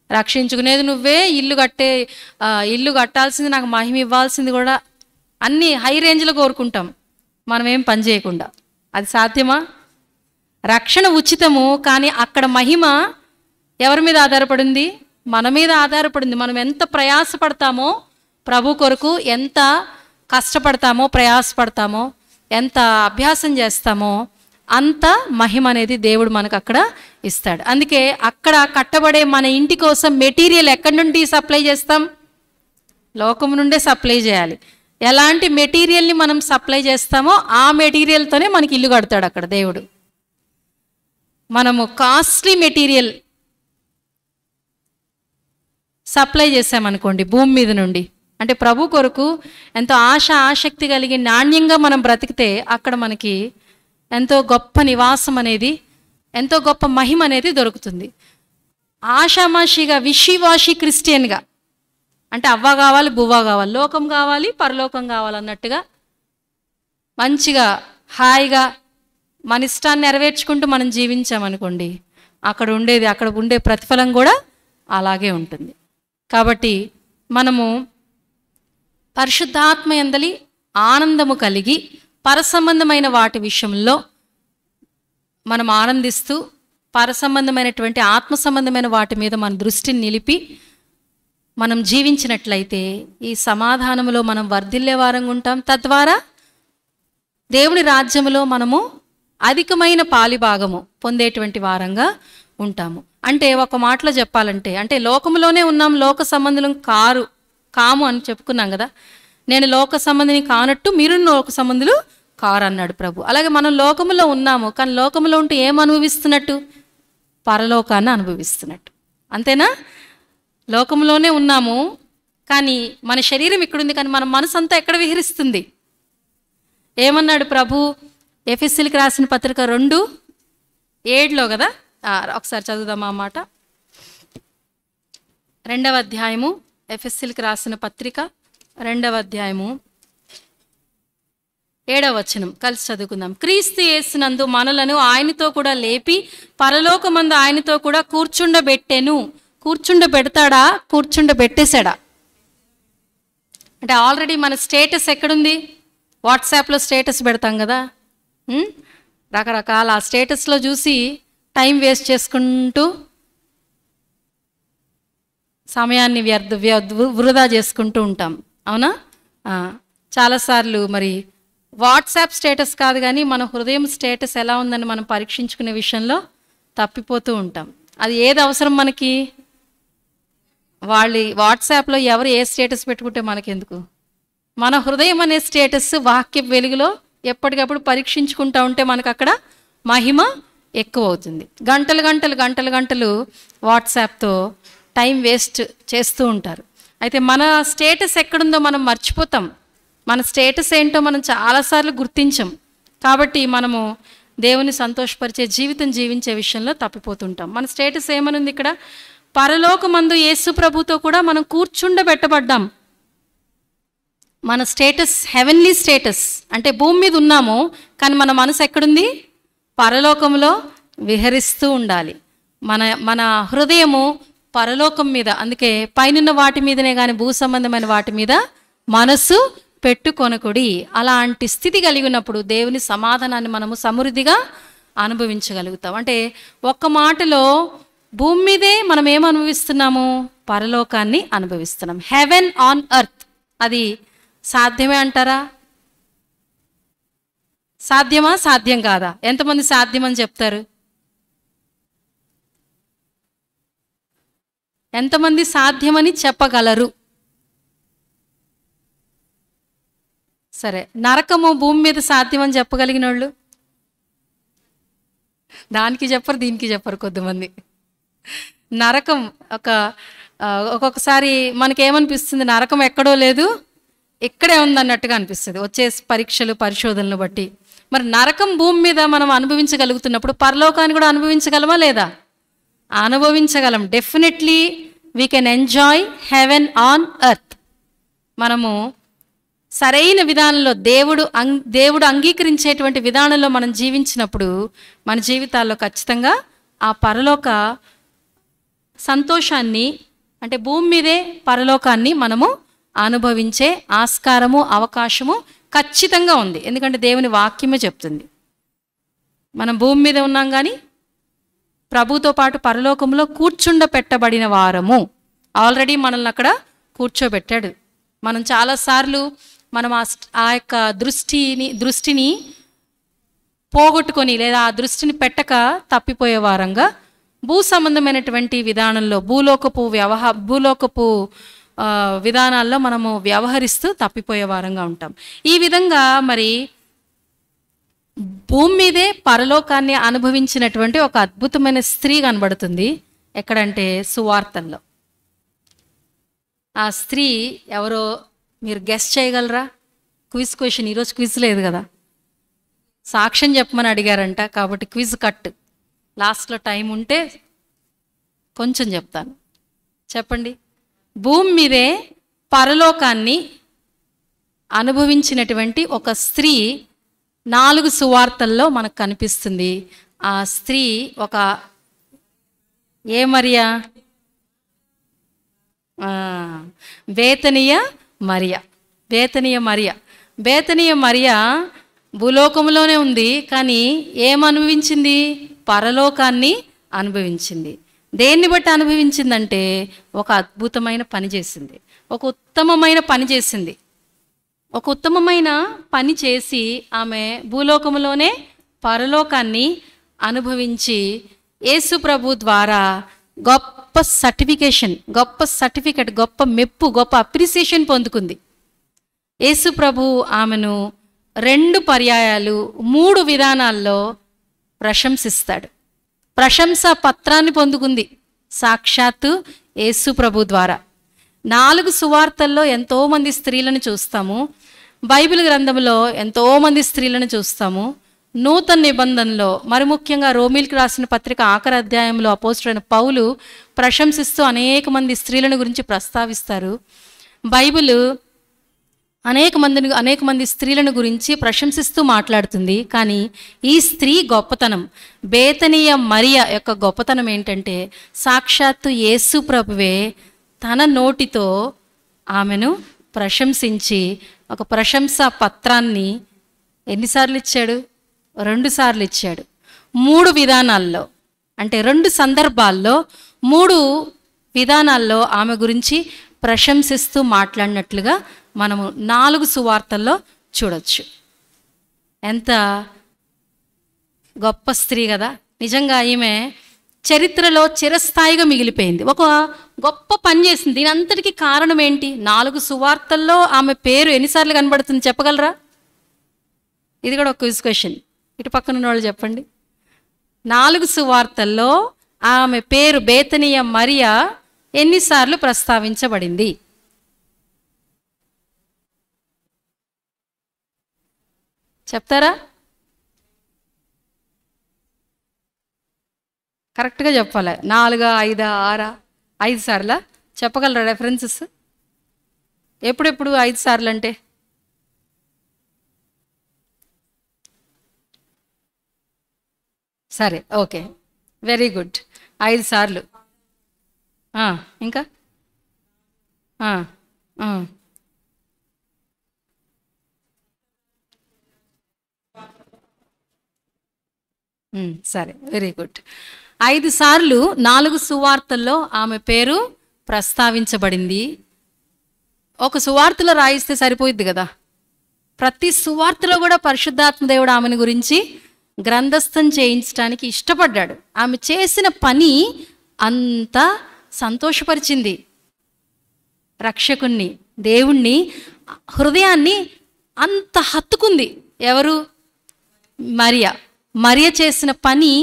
రక్షించుకునేది నువ్వే, ఇల్లు కట్టాల్సింది, నాకు మహిమ ఇవ్వాల్సింది కూడా అన్నీ హై రేంజ్లో కోరుకుంటాం, మనమేం పని చేయకుండా. అది సాధ్యమా? రక్షణ ఉచితము, కానీ అక్కడ మహిమ ఎవరి మీద ఆధారపడింది? మన మీద ఆధారపడింది. మనం ఎంత ప్రయాసపడతామో ప్రభు కొరకు, ఎంత కష్టపడతామో, ప్రయాసపడతామో, ఎంత అభ్యాసం చేస్తామో అంత మహిమ అనేది దేవుడు మనకు అక్కడ ఇస్తాడు. అందుకే అక్కడ కట్టబడే మన ఇంటి కోసం మెటీరియల్ ఎక్కడి నుండి సప్లై చేస్తాం? లోకం నుండే సప్లై చేయాలి. ఎలాంటి మెటీరియల్ని మనం సప్లై చేస్తామో ఆ మెటీరియల్తోనే మనకి ఇల్లు కడతాడు అక్కడ దేవుడు. మనము కాస్ట్లీ మెటీరియల్ సప్లై చేసామనుకోండి భూమి మీద నుండి, అంటే ప్రభు కొరకు ఎంతో ఆసక్తి కలిగి నాణ్యంగా మనం బ్రతికితే అక్కడ మనకి ఎంతో గొప్ప నివాసం అనేది, ఎంతో గొప్ప మహిమ అనేది దొరుకుతుంది. ఆషామాషిగా విషివాషి క్రిస్టియన్గా, అంటే అవ్వ కావాలి, బువ్వ కావాలి, లోకం కావాలి, పరలోకం కావాలన్నట్టుగా మంచిగా హాయిగా మన ఇష్టాన్ని నెరవేర్చుకుంటూ మనం జీవించామనుకోండి, అక్కడ ఉండే ప్రతిఫలం కూడా అలాగే ఉంటుంది. కాబట్టి మనము పరిశుద్ధాత్మ యందలి ఆనందము కలిగి పరసంబంధమైన వాటి విషయంలో మనం ఆనందిస్తూ, పరసంబంధమైనటువంటి ఆత్మ సంబంధమైన వాటి మీద మన దృష్టిని నిలిపి మనం జీవించినట్లయితే ఈ సమాధానంలో మనం వర్ధిల్లే వారంగా ఉంటాం. తద్వారా దేవుని రాజ్యములో మనము అధికమైన పాలిభాగము పొందేటువంటి వారంగా ఉంటాము. అంటే ఒక మాటలో చెప్పాలంటే, అంటే లోకంలోనే ఉన్నాం, లోక సంబంధులం కాము అని చెప్పుకున్నాం కదా. నేను లోక సంబంధిని కానట్టు మీరు లోక సంబంధులు కారు అన్నాడు ప్రభు. అలాగే మనం లోకములో ఉన్నాము, కానీ లోకములో ఉంటే ఏం అనుభవిస్తున్నట్టు? పరలోకాన్ని అనుభవిస్తున్నట్టు. అంతేనా? లోకంలోనే ఉన్నాము, కానీ మన శరీరం ఇక్కడుంది, కానీ మన మనసు అంతా ఎక్కడ విహరిస్తుంది? ఏమన్నాడు ప్రభు? ఎఫెసీయులకు రాసిన పత్రిక 2:7 కదా, ఒకసారి చదువుదామా ఆ మాట. 2వ అధ్యాయము, ఎఫెసీయులకు రాసిన పత్రిక 2వ అధ్యాయము 7వ వచనం కలిసి చదువుకుందాం. క్రీస్తు యేసునందు మనలను ఆయనతో కూడా లేపి పరలోకమందు ఆయనతో కూడా కూర్చుండబెట్టెను. కూర్చుండబెడతాడా? కూర్చుండబెట్టేశాడా? అంటే ఆల్రెడీ మన స్టేటస్ ఎక్కడుంది? వాట్సాప్లో స్టేటస్ పెడతాం కదా, రకరకాల ఆ స్టేటస్లో చూసి టైం వేస్ట్ చేసుకుంటూ సమయాన్ని వృధా చేసుకుంటూ ఉంటాం, అవునా? చాలాసార్లు మరి వాట్సాప్ స్టేటస్ కాదు కానీ మన హృదయం స్టేటస్ ఎలా ఉందని మనం పరీక్షించుకునే విషయంలో తప్పిపోతూ ఉంటాం. అది ఏది అవసరం మనకి? వాట్సాప్లో ఎవరు ఏ స్టేటస్ పెట్టుకుంటే మనకెందుకు? మన హృదయం అనే స్టేటస్ వాక్య వెలుగులో ఎప్పటికప్పుడు పరీక్షించుకుంటూ ఉంటే మనకు అక్కడ మహిమ ఎక్కువ అవుతుంది. గంటలు వాట్సాప్తో టైం వేస్ట్ చేస్తూ ఉంటారు. అయితే మన స్టేటస్ ఎక్కడుందో మనం మర్చిపోతాం. మన స్టేటస్ ఏంటో మనం చాలాసార్లు గుర్తించం. కాబట్టి మనము దేవుని సంతోషపరిచే జీవితం జీవించే విషయంలో తప్పిపోతుంటాం. మన స్టేటస్ ఏమనుంది ఇక్కడ? పరలోకమందు యేసు ప్రభుతో కూడా మనం కూర్చుండబెట్టబడ్డాం. మన స్టేటస్ హెవెన్లీ స్టేటస్, అంటే భూమి మీద ఉన్నాము, కానీ మన మనసు ఎక్కడుంది? పరలోకంలో విహరిస్తూ ఉండాలి. మన హృదయము పరలోకం మీద. అందుకే పైనున్న వాటి మీదనే కానీ భూ సంబంధమైన వాటి మీద మనసు పెట్టుకొనకుడి. అలాంటి స్థితి కలిగి ఉన్నప్పుడు దేవుని సమాధానాన్ని మనము సమృద్ధిగా అనుభవించగలుగుతాం. అంటే ఒక్క మాటలో భూమి మీదే మనం ఏం అనుభవిస్తున్నాము? పరలోకాన్ని అనుభవిస్తున్నాం. Heaven on earth. అది సాధ్యమే అంటారా? సాధ్యమా? సాధ్యం కాదా? ఎంతమంది సాధ్యమని చెప్తారు? ఎంతమంది సాధ్యమని చెప్పగలరు? సరే, నరకము భూమి మీద సాధ్యమని చెప్పగలిగిన వాళ్ళు? దానికి చెప్పరు, దీనికి చెప్పరు కొద్దిమంది. నరకం ఒక్కొక్కసారి మనకేమనిపిస్తుంది? నరకం ఎక్కడో లేదు, ఇక్కడే ఉందన్నట్టుగా అనిపిస్తుంది వచ్చే పరీక్షలు పరిశోధనలు బట్టి. మరి నరకం భూమి మీద మనం అనుభవించగలుగుతున్నప్పుడు పరలోకాన్ని కూడా అనుభవించగలమా లేదా? అనుభవించగలం. Definitely we can enjoy heaven on earth. మనము సరైన విధానంలో దేవుడు అంగీకరించేటువంటి విధానంలో మనం జీవించినప్పుడు మన జీవితాల్లో ఖచ్చితంగా ఆ పరలోక సంతోషాన్ని, అంటే భూమి మీదే పరలోకాన్ని మనము అనుభవించే ఆస్కారము, అవకాశము ఖచ్చితంగా ఉంది. ఎందుకంటే దేవుని వాక్యమే చెప్తుంది. మనం భూమి మీద ఉన్నాం కానీ ప్రభుతో పాటు పరలోకంలో కూర్చుండపెట్టబడిన వారము. ఆల్రెడీ మనల్ని అక్కడ కూర్చోబెట్టాడు. మనం చాలాసార్లు మనం ఆ యొక్క దృష్టిని పోగొట్టుకొని లేదా ఆ దృష్టిని పెట్టక తప్పిపోయే వారంగా భూ సంబంధమైనటువంటి విధానంలో భూలోకపు విధానాల్లో మనము వ్యవహరిస్తూ తప్పిపోయే వారంగా ఉంటాం. ఈ విధంగా మరి భూమి మీదే పరలోకాన్ని అనుభవించినటువంటి ఒక అద్భుతమైన స్త్రీ కనబడుతుంది. ఎక్కడంటే సువార్తల్లో. ఆ స్త్రీ ఎవరో మీరు గెస్ చేయగలరా? Quiz question. ఈరోజు క్విజ్ లేదు కదా, సాక్ష్యం చెప్పమని అడిగారంట, కాబట్టి క్విజ్ కట్. లాస్ట్లో టైం ఉంటే కొంచెం చెప్తాను. చెప్పండి. భూమి మీదే పరలోకాన్ని అనుభవించినటువంటి ఒక స్త్రీ 4 సువార్తల్లో మనకు కనిపిస్తుంది. ఆ స్త్రీ ఒక మరియా? బేతనీయ మరియా భూలోకంలోనే ఉంది, కానీ ఏమనుభవించింది? పరలోకాన్ని అనుభవించింది. దేన్ని బట్టి అనుభవించిందంటే ఒక అద్భుతమైన పని చేసింది, ఒక ఉత్తమమైన పని చేసి ఆమె భూలోకంలోనే పరలోకాన్ని అనుభవించి యేసు ప్రభు ద్వారా గొప్ప సర్టిఫికెట్, గొప్ప మెప్పు, గొప్ప అప్రిసియేషన్ పొందుకుంది. యేసు ప్రభు ఆమెను 2 పర్యాయాలు 3 విధానాల్లో ప్రశంసిస్తాడు. ప్రశంసా పత్రాన్ని పొందుకుంది సాక్షాత్తు యేసు ప్రభు ద్వారా. 4 సువార్తల్లో ఎంతోమంది స్త్రీలను చూస్తాము. బైబిల్ గ్రంథంలో ఎంతోమంది స్త్రీలను చూస్తాము. నూతన నిబంధనలో మరి ముఖ్యంగా రోమీలకు రాసిన పత్రిక ఆఖరి అధ్యాయంలో అపోస్తలుడైన పౌలు ప్రశంసిస్తూ అనేక మంది స్త్రీలను గురించి ప్రస్తావిస్తారు. బైబిల్ అనేక మంది స్త్రీలను గురించి ప్రశంసిస్తూ మాట్లాడుతుంది. కానీ ఈ స్త్రీ గొప్పతనం, బేతనీయ మరియా యొక్క గొప్పతనం ఏంటంటే సాక్షాత్తు యేసు ప్రభువే తన నోటితో ఆమెను ప్రశంసించి ఒక ప్రశంసా పత్రాన్ని ఎన్నిసార్లు ఇచ్చాడు? 2 సార్లు ఇచ్చాడు. 3 విధానాల్లో, అంటే 2 సందర్భాల్లో 3 విధానాల్లో ఆమె గురించి ప్రశంసిస్తూ మాట్లాడినట్లుగా మనము 4 సువార్తల్లో చూడొచ్చు. ఎంత గొప్ప స్త్రీ కదా! నిజంగా ఈమె చరిత్రలో చిరస్థాయిగా మిగిలిపోయింది. ఒక గొప్ప పని చేసింది. దీని అంతటికీ కారణం ఏంటి? 4 సువార్తల్లో ఆమె పేరు ఎన్నిసార్లు కనబడుతుంది చెప్పగలరా? ఇది కూడా ఒక క్విజ్ క్వశ్చన్. ఇటు పక్కన ఉన్న వాళ్ళు చెప్పండి. 4 సువార్తల్లో ఆమె పేరు బేతనీయ మరియా ఎన్నిసార్లు ప్రస్తావించబడింది? చెప్తారా? కరెక్ట్గా చెప్పాలి. 4, 5, 6, 5 సార్లా? చెప్పగలరా రెఫరెన్సెస్? ఎప్పుడెప్పుడు 5 సార్లు అంటే? సరే, ఓకే, వెరీ గుడ్. 5 సార్లు. ఇంకా సరే, వెరీ గుడ్. 5 సార్లు 4 సువార్తల్లో ఆమె పేరు ప్రస్తావించబడింది. ఒక సువార్తలో రాయిస్తే సరిపోయిద్ది కదా. ప్రతి సువార్తలో కూడా పరిశుద్ధాత్మ దేవుడు ఆమెను గురించి గ్రంథస్థం చేయించడానికి ఇష్టపడ్డాడు. ఆమె చేసిన పని అంత సంతోషపరిచింది రక్షకుణ్ణి, దేవుణ్ణి, హృదయాన్ని అంత హత్తుకుంది. ఎవరు? మరియ చేసిన పని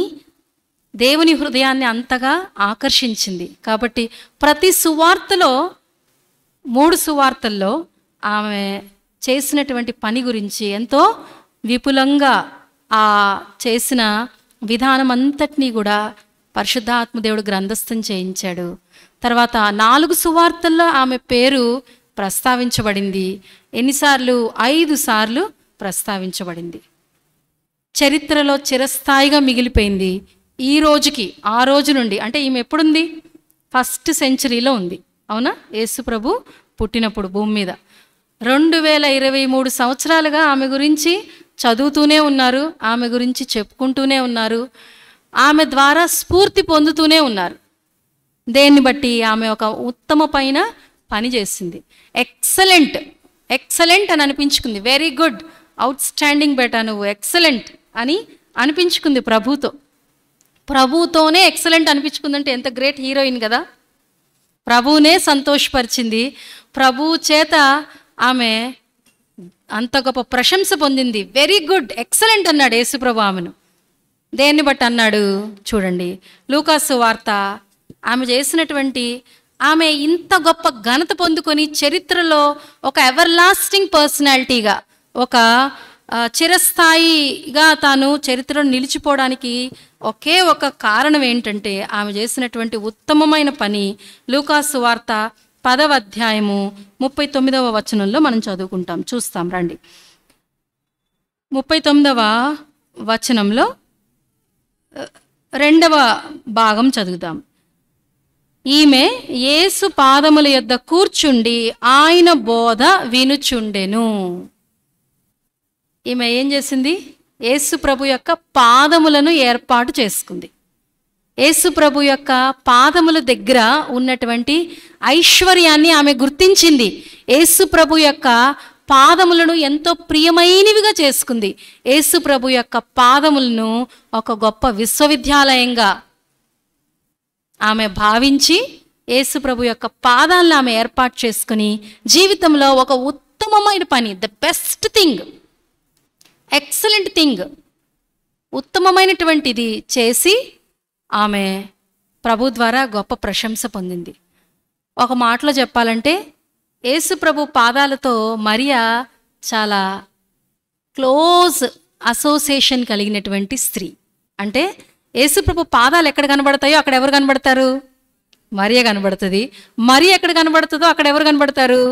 దేవుని హృదయాన్ని అంతగా ఆకర్షించింది. కాబట్టి ప్రతి సువార్తలో 3 సువార్తల్లో ఆమె చేసినటువంటి పని గురించి ఎంతో విపులంగా ఆ చేసిన విధానం అంతటినీ కూడా పరిశుద్ధాత్మదేవుడు గ్రంథస్థం చేయించాడు. తర్వాత 4 సువార్తల్లో ఆమె పేరు ప్రస్తావించబడింది. ఎన్నిసార్లు? 5 సార్లు ప్రస్తావించబడింది. చరిత్రలో చిరస్థాయిగా మిగిలిపోయింది. ఈ రోజుకి, ఆ రోజు నుండి, అంటే ఈమె ఎప్పుడుంది? 1st సెంచరీలో ఉంది. అవునా? యేసు ప్రభు పుట్టినప్పుడు భూమి మీద 2023 సంవత్సరాలుగా ఆమె గురించి చదువుతూనే ఉన్నారు, ఆమె గురించి చెప్పుకుంటూనే ఉన్నారు, ఆమె ద్వారా స్ఫూర్తి పొందుతూనే ఉన్నారు. దేన్ని బట్టి? ఆమె ఒక ఉత్తమ పైన పని చేసింది. ఎక్సలెంట్ అని అనిపించుకుంది. వెరీ గుడ్, అవుట్ స్టాండింగ్ బేటా, నువ్వు ఎక్సలెంట్ అని అనిపించుకుంది ప్రభుతోనే ఎక్సలెంట్ అనిపించుకుందంటే ఎంత గ్రేట్ హీరోయిన్ కదా. ప్రభువునే సంతోషపరిచింది. ప్రభువు చేత ఆమె అంత గొప్ప ప్రశంస పొందింది. వెరీ గుడ్, ఎక్సలెంట్ అన్నాడు యేసుప్రభు ఆమెను. దేన్ని బట్టి అన్నాడు చూడండి. లూకాసు వార్త ఆమె చేసినటువంటి, ఆమె ఇంత గొప్ప ఘనత పొందుకొని చరిత్రలో ఒక ఎవర్ లాస్టింగ్ పర్సనాలిటీగా, ఒక చిరస్థాయిగా తాను చరిత్రలో నిలిచిపోవడానికి ఒకే ఒక కారణం ఏంటంటే ఆమె చేసినటువంటి ఉత్తమమైన పని. లూకాసు వార్త 10వ అధ్యాయము 39వ వచనంలో మనం చదువుకుంటాం, చూస్తాం రండి. 39వ వచనంలో 2వ భాగం చదువుదాం. ఈమె యేసు పాదముల యొద్ద కూర్చుండి ఆయన బోధ వినుచుండెను. ఈమె ఏం చేసింది? యేసు ప్రభు యొక్క పాదములను ఏర్పాటు చేసుకుంది. యేసు ప్రభు యొక్క పాదముల దగ్గర ఉన్నటువంటి ఐశ్వర్యాన్ని ఆమె గుర్తించింది. యేసు ప్రభు యొక్క పాదములను ఎంతో ప్రియమైనవిగా చేసుకుంది. యేసు ప్రభు యొక్క పాదములను ఒక గొప్ప విశ్వవిద్యాలయంగా ఆమె భావించి యేసు ప్రభు యొక్క పాదాలను ఆమె ఏర్పాటు చేసుకుని జీవితంలో ఒక ఉత్తమమైన పని, the best thing, excellent thing, ఉత్తమమైనటువంటిది చేసి ఆమె ప్రభు ద్వారా గొప్ప ప్రశంస పొందింది. ఒక మాటలో చెప్పాలంటే యేసు ప్రభు పాదాలతో మరియా చాలా క్లోజ్ అసోసియేషన్ కలిగినటువంటి స్త్రీ. అంటే యేసు ప్రభు పాదాలు ఎక్కడ కనబడతాయో అక్కడ ఎవరు కనబడతారు? మరియ కనబడుతుంది. మరియ ఎక్కడ కనబడుతుందో అక్కడ ఎవరు కనబడతారు?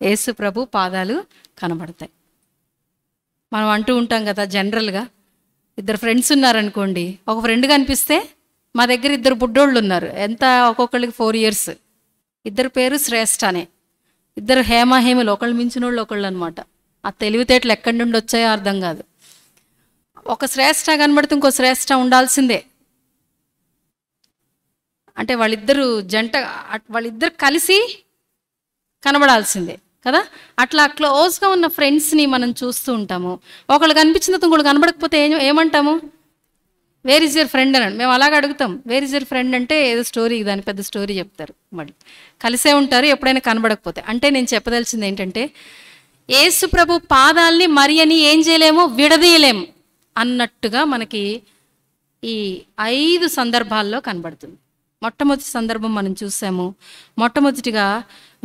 యేసు ప్రభు పాదాలు కనబడతాయి. మనం అంటూ ఉంటాం కదా, జనరల్గా 2 ఫ్రెండ్స్ ఉన్నారనుకోండి, ఒక ఫ్రెండ్ కనిపిస్తే, మా దగ్గర 2 బుడ్డోళ్ళు ఉన్నారు, ఎంత ఒక్కొక్కరికి 4 years, 2 పేరు శ్రేష్ఠ అనే, 2 హేమలు, ఒకళ్ళు మించినోళ్ళు ఒకళ్ళు అనమాట. ఆ తెలివితేటలు ఎక్కడి నుండి వచ్చాయో అర్థం కాదు. ఒక శ్రేష్ఠ కనబడితే ఇంకో శ్రేష్ఠ ఉండాల్సిందే. అంటే వాళ్ళిద్దరు కలిసి కనబడాల్సిందే కదా. అట్లా క్లోజ్గా ఉన్న ఫ్రెండ్స్ని మనం చూస్తూ ఉంటాము. ఒకళ్ళు కనిపించిన ఇంకోళ్ళు కనబడకపోతే ఏమంటాము? వేర్ ఈజ్ యువర్ ఫ్రెండ్ అని మేము అలాగ అడుగుతాం. వేర్ ఈజ్ యువర్ ఫ్రెండ్ అంటే ఏదో స్టోరీ, దాని పెద్ద స్టోరీ చెప్తారు. మళ్ళీ కలిసే ఉంటారు ఎప్పుడైనా కనబడకపోతే. అంటే నేను చెప్పదలిచింది ఏంటంటే, యేసు ప్రభు పాదాలని మరియని ఏం చేయలేము, విడదీయలేము అన్నట్టుగా మనకి ఈ 5 సందర్భాల్లో కనబడుతుంది. మొట్టమొదటి సందర్భం మనం చూసాము. మొట్టమొదటిగా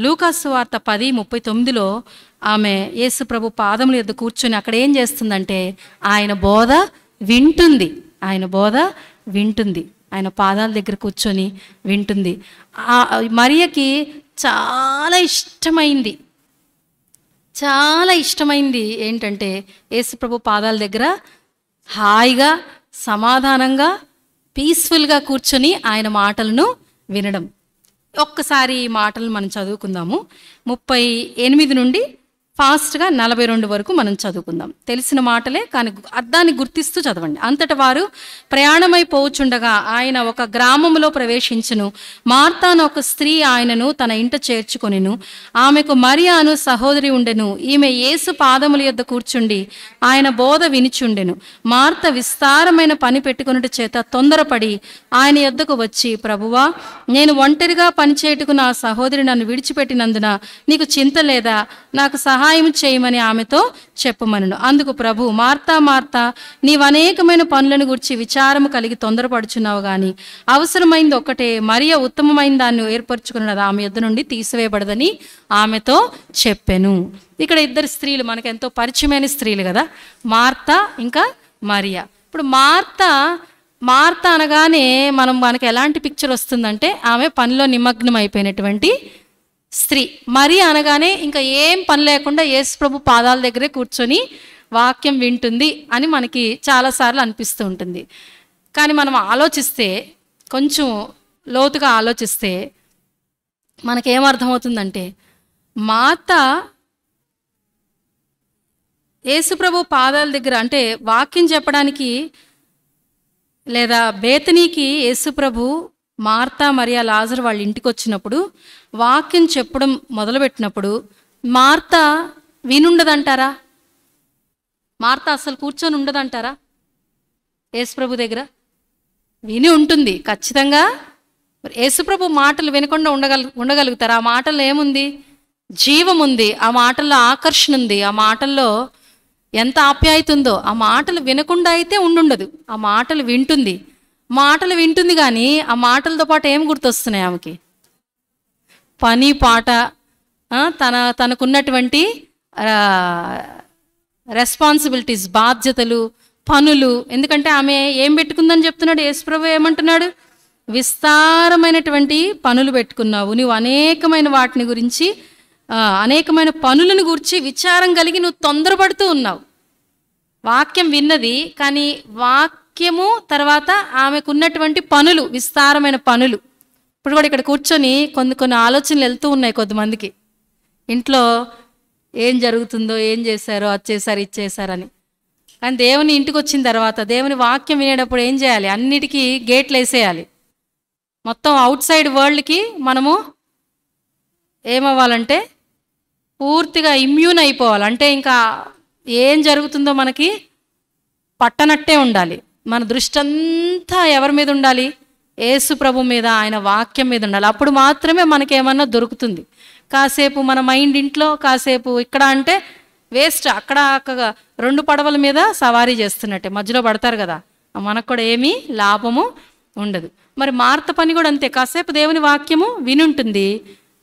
లూకాసు వార్త 10:39లో ఆమె యేసు ప్రభు పాదముల యొద్ద కూర్చొని అక్కడ ఏం చేస్తుందంటే ఆయన బోధ వింటుంది. ఆయన పాదాల దగ్గర కూర్చొని వింటుంది. మరియకి చాలా ఇష్టమైంది ఏంటంటే యేసు ప్రభు పాదాల దగ్గర హాయిగా, సమాధానంగా, పీస్ఫుల్గా కూర్చొని ఆయన మాటలను వినడం. ఒక్కసారి ఈ మాటలు మనం చదువుకుందాము. 38 నుండి ఫాస్ట్గా 42 వరకు మనం చదువుకుందాం. తెలిసిన మాటలే కానీ అర్థాన్ని గుర్తిస్తూ చదవండి. అంతట వారు ప్రయాణమైపోవచ్చుండగా ఆయన ఒక గ్రామంలో ప్రవేశించును. మార్తాను ఒక స్త్రీ ఆయనను తన ఇంట చేర్చుకొనెను. ఆమెకు మరియాను సహోదరి ఉండెను. ఈమె యేసు పాదముల యొద్ద కూర్చుండి ఆయన బోధ వినిచుండెను. మార్త విస్తారమైన పని పెట్టుకొనుట చేత తొందరపడి ఆయన యొద్దకు వచ్చి, ప్రభువా, నేను ఒంటరిగా పనిచేయుటకు నా సహోదరి నన్ను విడిచిపెట్టినందున నీకు చింత లేదా? నాకు సహాయం చేయమని ఆమెతో చెప్పమనను. అందుకు ప్రభు, మార్తా మార్తా, నీవు అనేకమైన పనులను గురించి విచారము కలిగి తొందరపడుచున్నావు గాని అవసరమైంది ఒక్కటే, మరియ ఉత్తమమైన దాన్ని ఏర్పరచుకున్నది ఆమె యొద్ద నుండి తీసివేయబడదని ఆమెతో చెప్పెను. ఇక్కడ ఇద్దరు స్త్రీలు మనకు ఎంతో పరిచయమైన స్త్రీలు కదా, మార్తా ఇంకా మరియ. ఇప్పుడు మార్త అనగానే మనకి ఎలాంటి పిక్చర్ వస్తుందంటే ఆమె పనిలో నిమగ్నం అయిపోయినటువంటి స్త్రీ. మరియ అనగానే ఇంకా ఏం పని లేకుండా యేసు ప్రభు పాదాల దగ్గరే కూర్చొని వాక్యం వింటుంది అని మనకి చాలాసార్లు అనిపిస్తూ ఉంటుంది. కానీ మనం ఆలోచిస్తే, కొంచెం లోతుగా ఆలోచిస్తే మనకేమర్థమవుతుందంటే, మార్త యేసు ప్రభు పాదాల దగ్గర అంటే వాక్యం చెప్పడానికి, లేదా బేతనీకి యేసు ప్రభు మార్తా మరియా లాజరు వాళ్ళ ఇంటికి వచ్చినప్పుడు వాక్యం చెప్పడం మొదలుపెట్టినప్పుడు మార్త వినుండదంటారా? మార్త అసలు కూర్చొని ఉండదంటారా? యేసుప్రభు దగ్గర విని ఉంటుంది ఖచ్చితంగా. యేసుప్రభు మాటలు వినకుండా ఉండగలుగుతారు? ఆ మాటల్లో ఏముంది? జీవం ఉంది. ఆ మాటల్లో ఆకర్షణ ఉంది. ఆ మాటల్లో ఎంత ఆప్యాయత ఉందో. ఆ మాటలు వినకుండా అయితే ఉండుండదు. ఆ మాటలు వింటుంది కానీ ఆ మాటలతో పాటు ఏం గుర్తొస్తున్నాయి ఆమెకి? పని పాట, తనకున్నటువంటి రెస్పాన్సిబిలిటీస్, బాధ్యతలు, పనులు. ఎందుకంటే ఆమె ఏం పెట్టుకుందని చెప్తున్నాడు యేసుప్రభు? ఏమంటున్నాడు? విస్తారమైనటువంటి పనులు పెట్టుకున్నావు నువ్వు, అనేకమైన వాటిని గురించి, అనేకమైన పనులను గురించి విచారం కలిగి నువ్వు తొందరపడుతూ ఉన్నావు. వాక్యం విన్నది కానీ వాక్యము తర్వాత ఆమెకున్నటువంటి పనులు, విస్తారమైన పనులు. ఇప్పుడు కూడా ఇక్కడ కూర్చొని కొన్ని ఆలోచనలు వెళ్తూ ఉన్నాయి కొంతమందికి. ఇంట్లో ఏం జరుగుతుందో, ఏం చేశారో, అది చేశారు, ఇది చేశారని. కానీ దేవుని ఇంటికి వచ్చిన తర్వాత, దేవుని వాక్యం వినేటప్పుడు ఏం చేయాలి? అన్నిటికీ గేట్లు వేసేయాలి. మొత్తం అవుట్ సైడ్ వరల్డ్కి మనము ఏమవ్వాలంటే పూర్తిగా ఇమ్యూన్ అయిపోవాలి. అంటే ఇంకా ఏం జరుగుతుందో మనకి పట్టనట్టే ఉండాలి. మన దృష్టి అంతా ఎవరి మీద ఉండాలి? యేసు ప్రభు మీద, ఆయన వాక్యం మీద ఉండాలి. అప్పుడు మాత్రమే మనకేమన్నా దొరుకుతుంది. కాసేపు మన మైండ్ ఇంట్లో, కాసేపు ఇక్కడ అంటే వేస్ట్. అక్కడ 2 పడవల మీద సవారీ చేస్తున్నట్టే, మధ్యలో పడతారు కదా, మనకు కూడా ఏమీ లాభము ఉండదు. మరి మార్త పని కూడా అంతే. కాసేపు దేవుని వాక్యము వినుంటుంది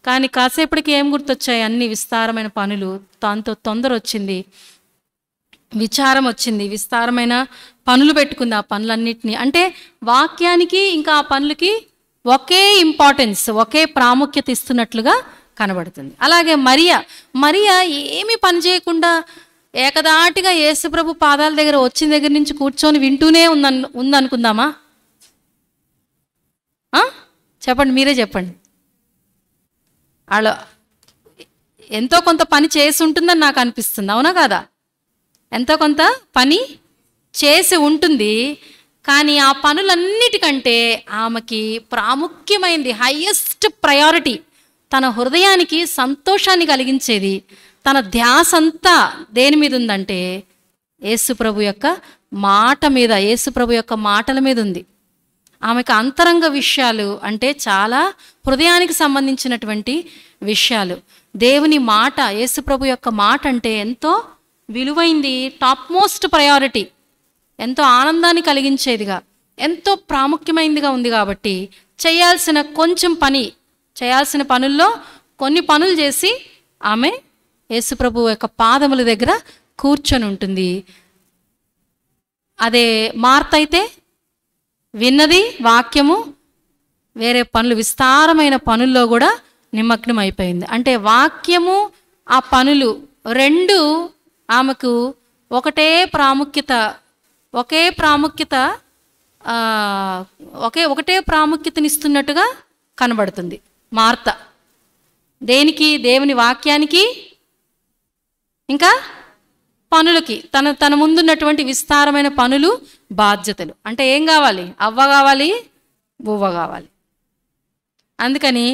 కానీ కాసేపటికి ఏం గుర్తొచ్చాయి? అన్ని విస్తారమైన పనులు. దాంతో తొందర వచ్చింది, విచారం వచ్చింది, విస్తారమైన పనులు పెట్టుకుంది. ఆ పనులన్నిటినీ అంటే వాక్యానికి ఇంకా ఆ పనులకి ఒకే ఇంపార్టెన్స్, ఒకే ప్రాముఖ్యత ఇస్తున్నట్లుగా కనబడుతుంది. అలాగే మరియ ఏమీ పని చేయకుండా ఏకదాటిగా యేసుప్రభు పాదాల దగ్గర వచ్చిన దగ్గర నుంచి కూర్చొని వింటూనే ఉందనుకుందామా? చెప్పండి, మీరే చెప్పండి. వాళ్ళు ఎంతో కొంత పని చేసి ఉంటుందని నాకు అనిపిస్తుంది. అవునా కాదా? ఎంతో కొంత పని చేసి ఉంటుంది. కానీ ఆ పనులన్నిటికంటే ఆమెకి ప్రాముఖ్యమైనది, హైయెస్ట్ ప్రయారిటీ, తన హృదయానికి సంతోషాన్ని కలిగించేది, తన ధ్యాస అంతా దేని మీద ఉందంటే యేసుప్రభు యొక్క మాట మీద, యేసుప్రభు యొక్క మాటల మీద ఉంది. ఆమెకు అంతరంగ విషయాలు అంటే చాలా హృదయానికి సంబంధించినటువంటి విషయాలు. దేవుని మాట, యేసుప్రభు యొక్క మాట అంటే ఎంతో విలువైంది, టాప్ మోస్ట్ ప్రయారిటీ, ఎంతో ఆనందాన్ని కలిగించేదిగా, ఎంతో ప్రాముఖ్యమైనదిగా ఉంది. కాబట్టి చేయాల్సిన పనుల్లో కొన్ని పనులు చేసి ఆమె యేసుప్రభు యొక్క పాదముల దగ్గర కూర్చొని ఉంటుంది. అదే మార్త అయితే విన్నది వాక్యము, వేరే పనులు, విస్తారమైన పనుల్లో కూడా నిమగ్నం అయిపోయింది. అంటే వాక్యము, ఆ పనులు రెండు ఆమెకు ఒకటే ప్రాముఖ్యతనిస్తున్నట్టుగా కనబడుతుంది. మార్త దేనికి? దేవుని వాక్యానికి, ఇంకా పనులకి తన ముందున్నటువంటి విస్తారమైన పనులు, బాధ్యతలు. అంటే ఏం కావాలి? అవ్వ కావాలి, బువ్వ కావాలి. అందుకని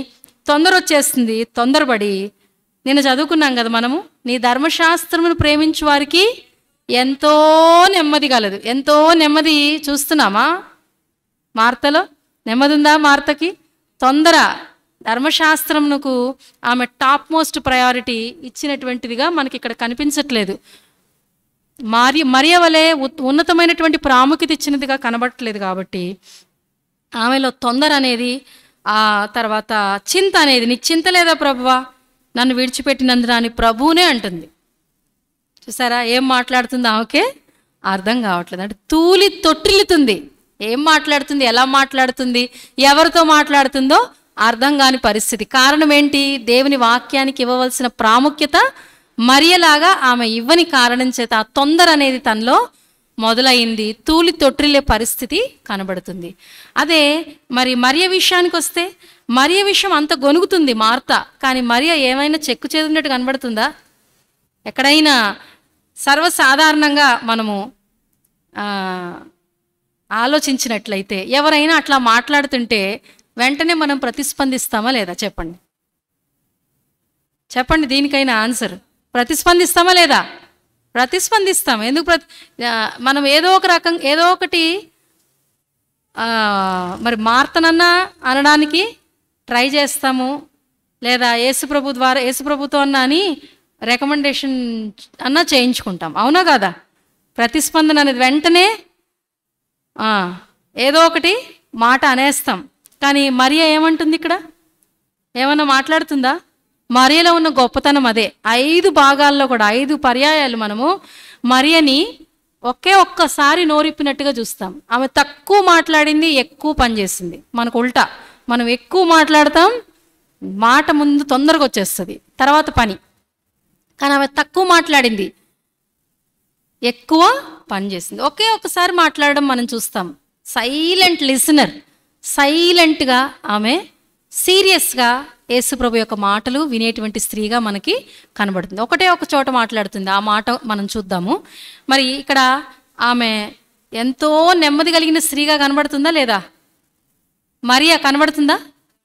తొందర వచ్చేస్తుంది. తొందరపడి నేను చదువుకున్నాం కదా మనము, నీ ధర్మశాస్త్రమును ప్రేమించు వారికి ఎంతో నెమ్మది కలదు. ఎంతో నెమ్మది చూస్తున్నామా? మార్తలో నెమ్మది ఉందా? మార్తకి తొందర, ధర్మశాస్త్రమునకు ఆమె టాప్ మోస్ట్ ప్రయారిటీ ఇచ్చినటువంటిదిగా మనకి ఇక్కడ కనిపించట్లేదు. మరియ వలె ఉన్నతమైనటువంటి ప్రాముఖ్యత ఇచ్చినదిగా కనబడట్లేదు. కాబట్టి ఆమెలో తొందర అనేది, ఆ తర్వాత చింత అనేది, నీకు చింత లేదా ప్రభువా నన్ను విడిచిపెట్టినందున అని ప్రభువునే అంటుంది. చూసారా ఏం మాట్లాడుతుంది? ఆమెకే అర్థం కావట్లేదు. అంటే తూలి తొట్టిల్లుతుంది. ఏం మాట్లాడుతుంది, ఎలా మాట్లాడుతుంది, ఎవరితో మాట్లాడుతుందో అర్థం కాని పరిస్థితి. కారణం ఏంటి? దేవుని వాక్యానికి ఇవ్వవలసిన ప్రాముఖ్యత మరియలాగా ఆమె ఇవ్వని కారణం చేత ఆ తొందర అనేది తనలో మొదలైంది. తూలి తొట్టిల్లే పరిస్థితి కనబడుతుంది. అదే మరి మరియ విషయానికి వస్తే, మరియ విషయం అంత గొనుగుతుంది మార్త. కానీ మరియ ఏమైనా చెక్కు చేసినట్టు కనబడుతుందా? ఎక్కడైనా సర్వసాధారణంగా మనము ఆలోచించినట్లయితే ఎవరైనా అట్లా మాట్లాడుతుంటే వెంటనే మనం ప్రతిస్పందిస్తామా లేదా? చెప్పండి చెప్పండి, దీనికైనా ఆన్సర్. ప్రతిస్పందిస్తామా లేదా? ప్రతిస్పందిస్తాం. ఎందుకు మనం ఏదో ఒక రకం, ఏదో ఒకటి మరి మార్తనన్నా అనడానికి ట్రై చేస్తాము, లేదా యేసుప్రభు ద్వారా యేసుప్రభుతో అన్నా అని రికమెండేషన్ అన్నా చేయించుకుంటాం. అవునా కాదా? ప్రతిస్పందన అనేది వెంటనే ఏదో ఒకటి మాట అనేస్తాం. కానీ మరియ ఏమంటుంది? ఇక్కడ ఏమన్నా మాట్లాడుతుందా? మరియలో ఉన్న గొప్పతనం అదే. 5 భాగాల్లో కూడా 5 పర్యాయాలు మనము మరియని ఒక్కసారి నోరిప్పినట్టుగా చూస్తాం. ఆమె తక్కువ మాట్లాడింది, ఎక్కువ పనిచేసింది. మనకు ఉల్టా, మనం ఎక్కువ మాట్లాడతాం, మాట ముందు తొందరగా వచ్చేస్తుంది, తర్వాత పని. కానీ ఆమె తక్కువ మాట్లాడింది, ఎక్కువ పనిచేసింది. ఒక్కసారి మాట్లాడడం మనం చూస్తాం. సైలెంట్ లిసనర్, సైలెంట్గా ఆమె సీరియస్గా యేసుప్రభు యొక్క మాటలు వినేటువంటి స్త్రీగా మనకి కనబడుతుంది. ఒక చోట మాట్లాడుతుంది. ఆ మాట మనం చూద్దాము. మరి ఇక్కడ ఆమె ఎంతో నెమ్మది కలిగిన స్త్రీగా కనబడుతుందా లేదా? మరియా కనబడుతుందా?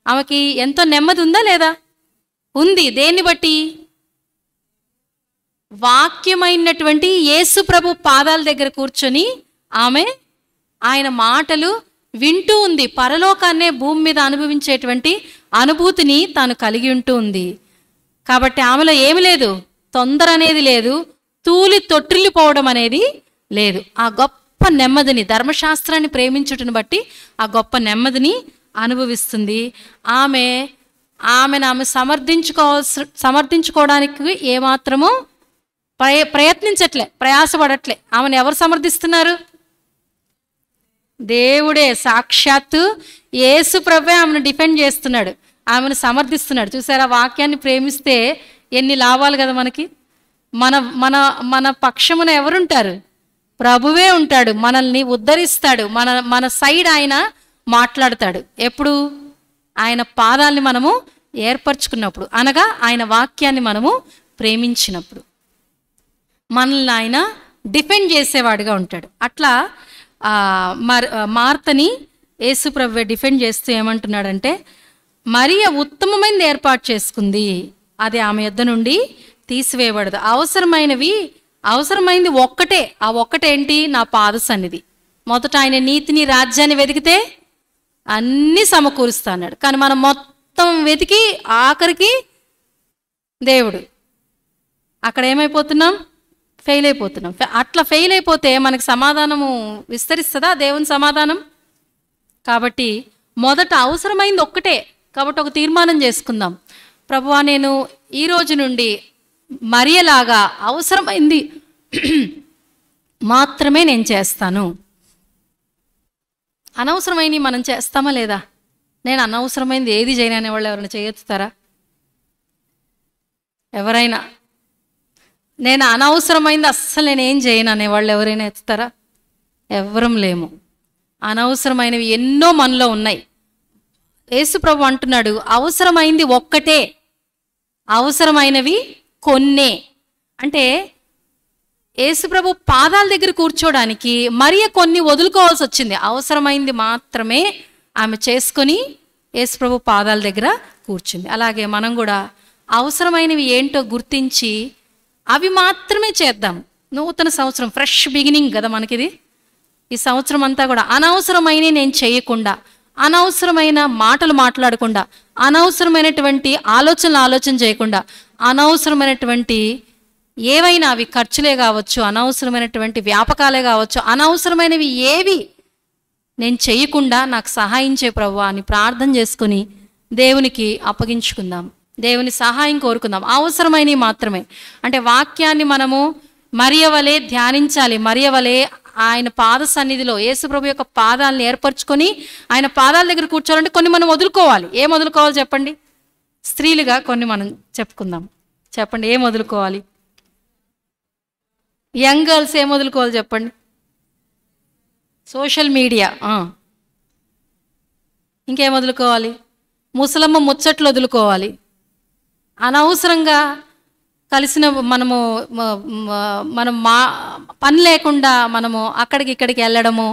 ఆమెకి ఎంతో నెమ్మది ఉందా లేదా? ఉంది. దేన్ని బట్టి? వాక్యమైనటువంటి యేసుప్రభు పాదాల దగ్గర కూర్చొని ఆమె ఆయన మాటలు వింటూ ఉంది. పరలోకాన్నే భూమి మీద అనుభవించేటువంటి అనుభూతిని తాను కలిగి ఉంటూ ఉంది. కాబట్టి ఆమెలో ఏమి లేదు, తొందర అనేది లేదు, తూలి తొట్టిల్లిపోవడం అనేది లేదు. ఆ గొప్ప నెమ్మదిని, ధర్మశాస్త్రాన్ని ప్రేమించుటను బట్టి ఆ గొప్ప నెమ్మదిని అనుభవిస్తుంది. ఆమెను సమర్థించుకోవడానికి ఏమాత్రమూ ప్రయత్నించట్లే, ప్రయాసపడట్లే. ఆమెను ఎవరు సమర్థిస్తున్నారు? దేవుడే, సాక్షాత్తు యేసుప్రభువే ఆమెను డిఫెండ్ చేస్తున్నాడు, ఆమెను సమర్థిస్తున్నాడు. చూసారా, వాక్యాన్ని ప్రేమిస్తే ఎన్ని లాభాలు కదా మనకి. మన మన మన పక్షమున ఎవరుంటారు? ప్రభువే ఉంటాడు. మనల్ని ఉద్ధరిస్తాడు. మన సైడ్ ఆయన మాట్లాడతాడు. ఎప్పుడు? ఆయన పాదాలని మనము ఏర్పరచుకున్నప్పుడు, అనగా ఆయన వాక్యాన్ని మనము ప్రేమించినప్పుడు మనల్ని ఆయన డిఫెండ్ చేసేవాడిగా ఉంటాడు. అట్లా మార్తని యేసుప్రభువే డిఫెండ్ చేస్తూ ఏమంటున్నాడంటే, మరియ ఉత్తమమైనది ఏర్పాటు చేసుకుంది, అది ఆమె యొద్ద నుండి తీసివేయబడదు. అవసరమైనది ఒక్కటే. ఆ ఒక్కటేంటి? నా పాద సన్నిధి. మొదట ఆయన నీతిని, రాజ్యాన్ని వెతికితే అన్నీ సమకూరుస్తా అన్నాడు. కానీ మనం మొత్తం వెతికి ఆఖరికి దేవుడు, అక్కడ ఏమైపోతున్నాం? ఫెయిల్ అయిపోతున్నాం. అట్లా ఫెయిల్ అయిపోతే మనకి సమాధానము విస్తరిస్తుందా? దేవుని సమాధానం. కాబట్టి మొదట అవసరమైంది ఒక్కటే. కాబట్టి ఒక తీర్మానం చేసుకుందాం, ప్రభువా నేను ఈ రోజు నుండి మరియలాగా అవసరమైంది మాత్రమే నేను చేస్తాను. అనవసరమైనవి మనం చేస్తామా లేదా? నేను అనవసరమైంది ఏది చేయను అనేవాళ్ళు ఎవరైనా చేయొచ్చుతారా? ఎవరైనా నేను అనవసరమైంది అస్సలు నేనేం చేయను అనేవాళ్ళు ఎవరైనా ఎత్తుతారా? ఎవరం లేము. అనవసరమైనవి ఎన్నో మనలో ఉన్నాయి. యేసుప్రభు అంటున్నాడు, అవసరమైంది ఒక్కటే, అవసరమైనవి కొన్నే. అంటే యేసుప్రభు పాదాల దగ్గర కూర్చోడానికి మరియ కొన్ని వదులుకోవాల్సి వచ్చింది. అవసరమైంది మాత్రమే ఆమె చేసుకొని యేసుప్రభు పాదాల దగ్గర కూర్చుంది. అలాగే మనం కూడా అవసరమైనవి ఏంటో గుర్తించి అవి మాత్రమే చేద్దాం. నూతన సంవత్సరం, ఫ్రెష్ బిగినింగ్ కదా మనకిది. ఈ సంవత్సరం అంతా కూడా అనవసరమైన నేను చేయకుండా, అనవసరమైన మాటలు మాట్లాడకుండా, అనవసరమైనటువంటి ఆలోచన చేయకుండా, అనవసరమైనటువంటి ఏవైనా అవి ఖర్చులే కావచ్చు, అనవసరమైనటువంటి వ్యాపకాలే కావచ్చు, అనవసరమైనవి ఏవి నేను చేయకుండా నాకు సహాయం చేయ ప్రభువా అని ప్రార్థన చేసుకుని దేవునికి అప్పగించుకుందాం. దేవుని సహాయం కోరుకుందాం. అవసరమైనవి మాత్రమే. అంటే వాక్యాన్ని మనము మరియ వలె ధ్యానించాలి. మరియ వలె ఆయన పాద సన్నిధిలో యేసుప్రభు యొక్క పాదాలను ఏర్పరచుకొని ఆయన పాదాల దగ్గర కూర్చోవాలంటే కొన్ని మనం వదులుకోవాలి. ఏం వదులుకోవాలి చెప్పండి? స్త్రీలుగా కొన్ని మనం చెప్పుకుందాం. చెప్పండి, ఏం వదులుకోవాలి? యంగ్ గర్ల్స్ ఏం వదులుకోవాలి చెప్పండి? Social media. ఇంకేం వదులుకోవాలి? ముసలమ్మ ముచ్చట్లు వదులుకోవాలి. అనవసరంగా కలిసిన మనం పని లేకుండా మనము అక్కడికి ఇక్కడికి వెళ్ళడము,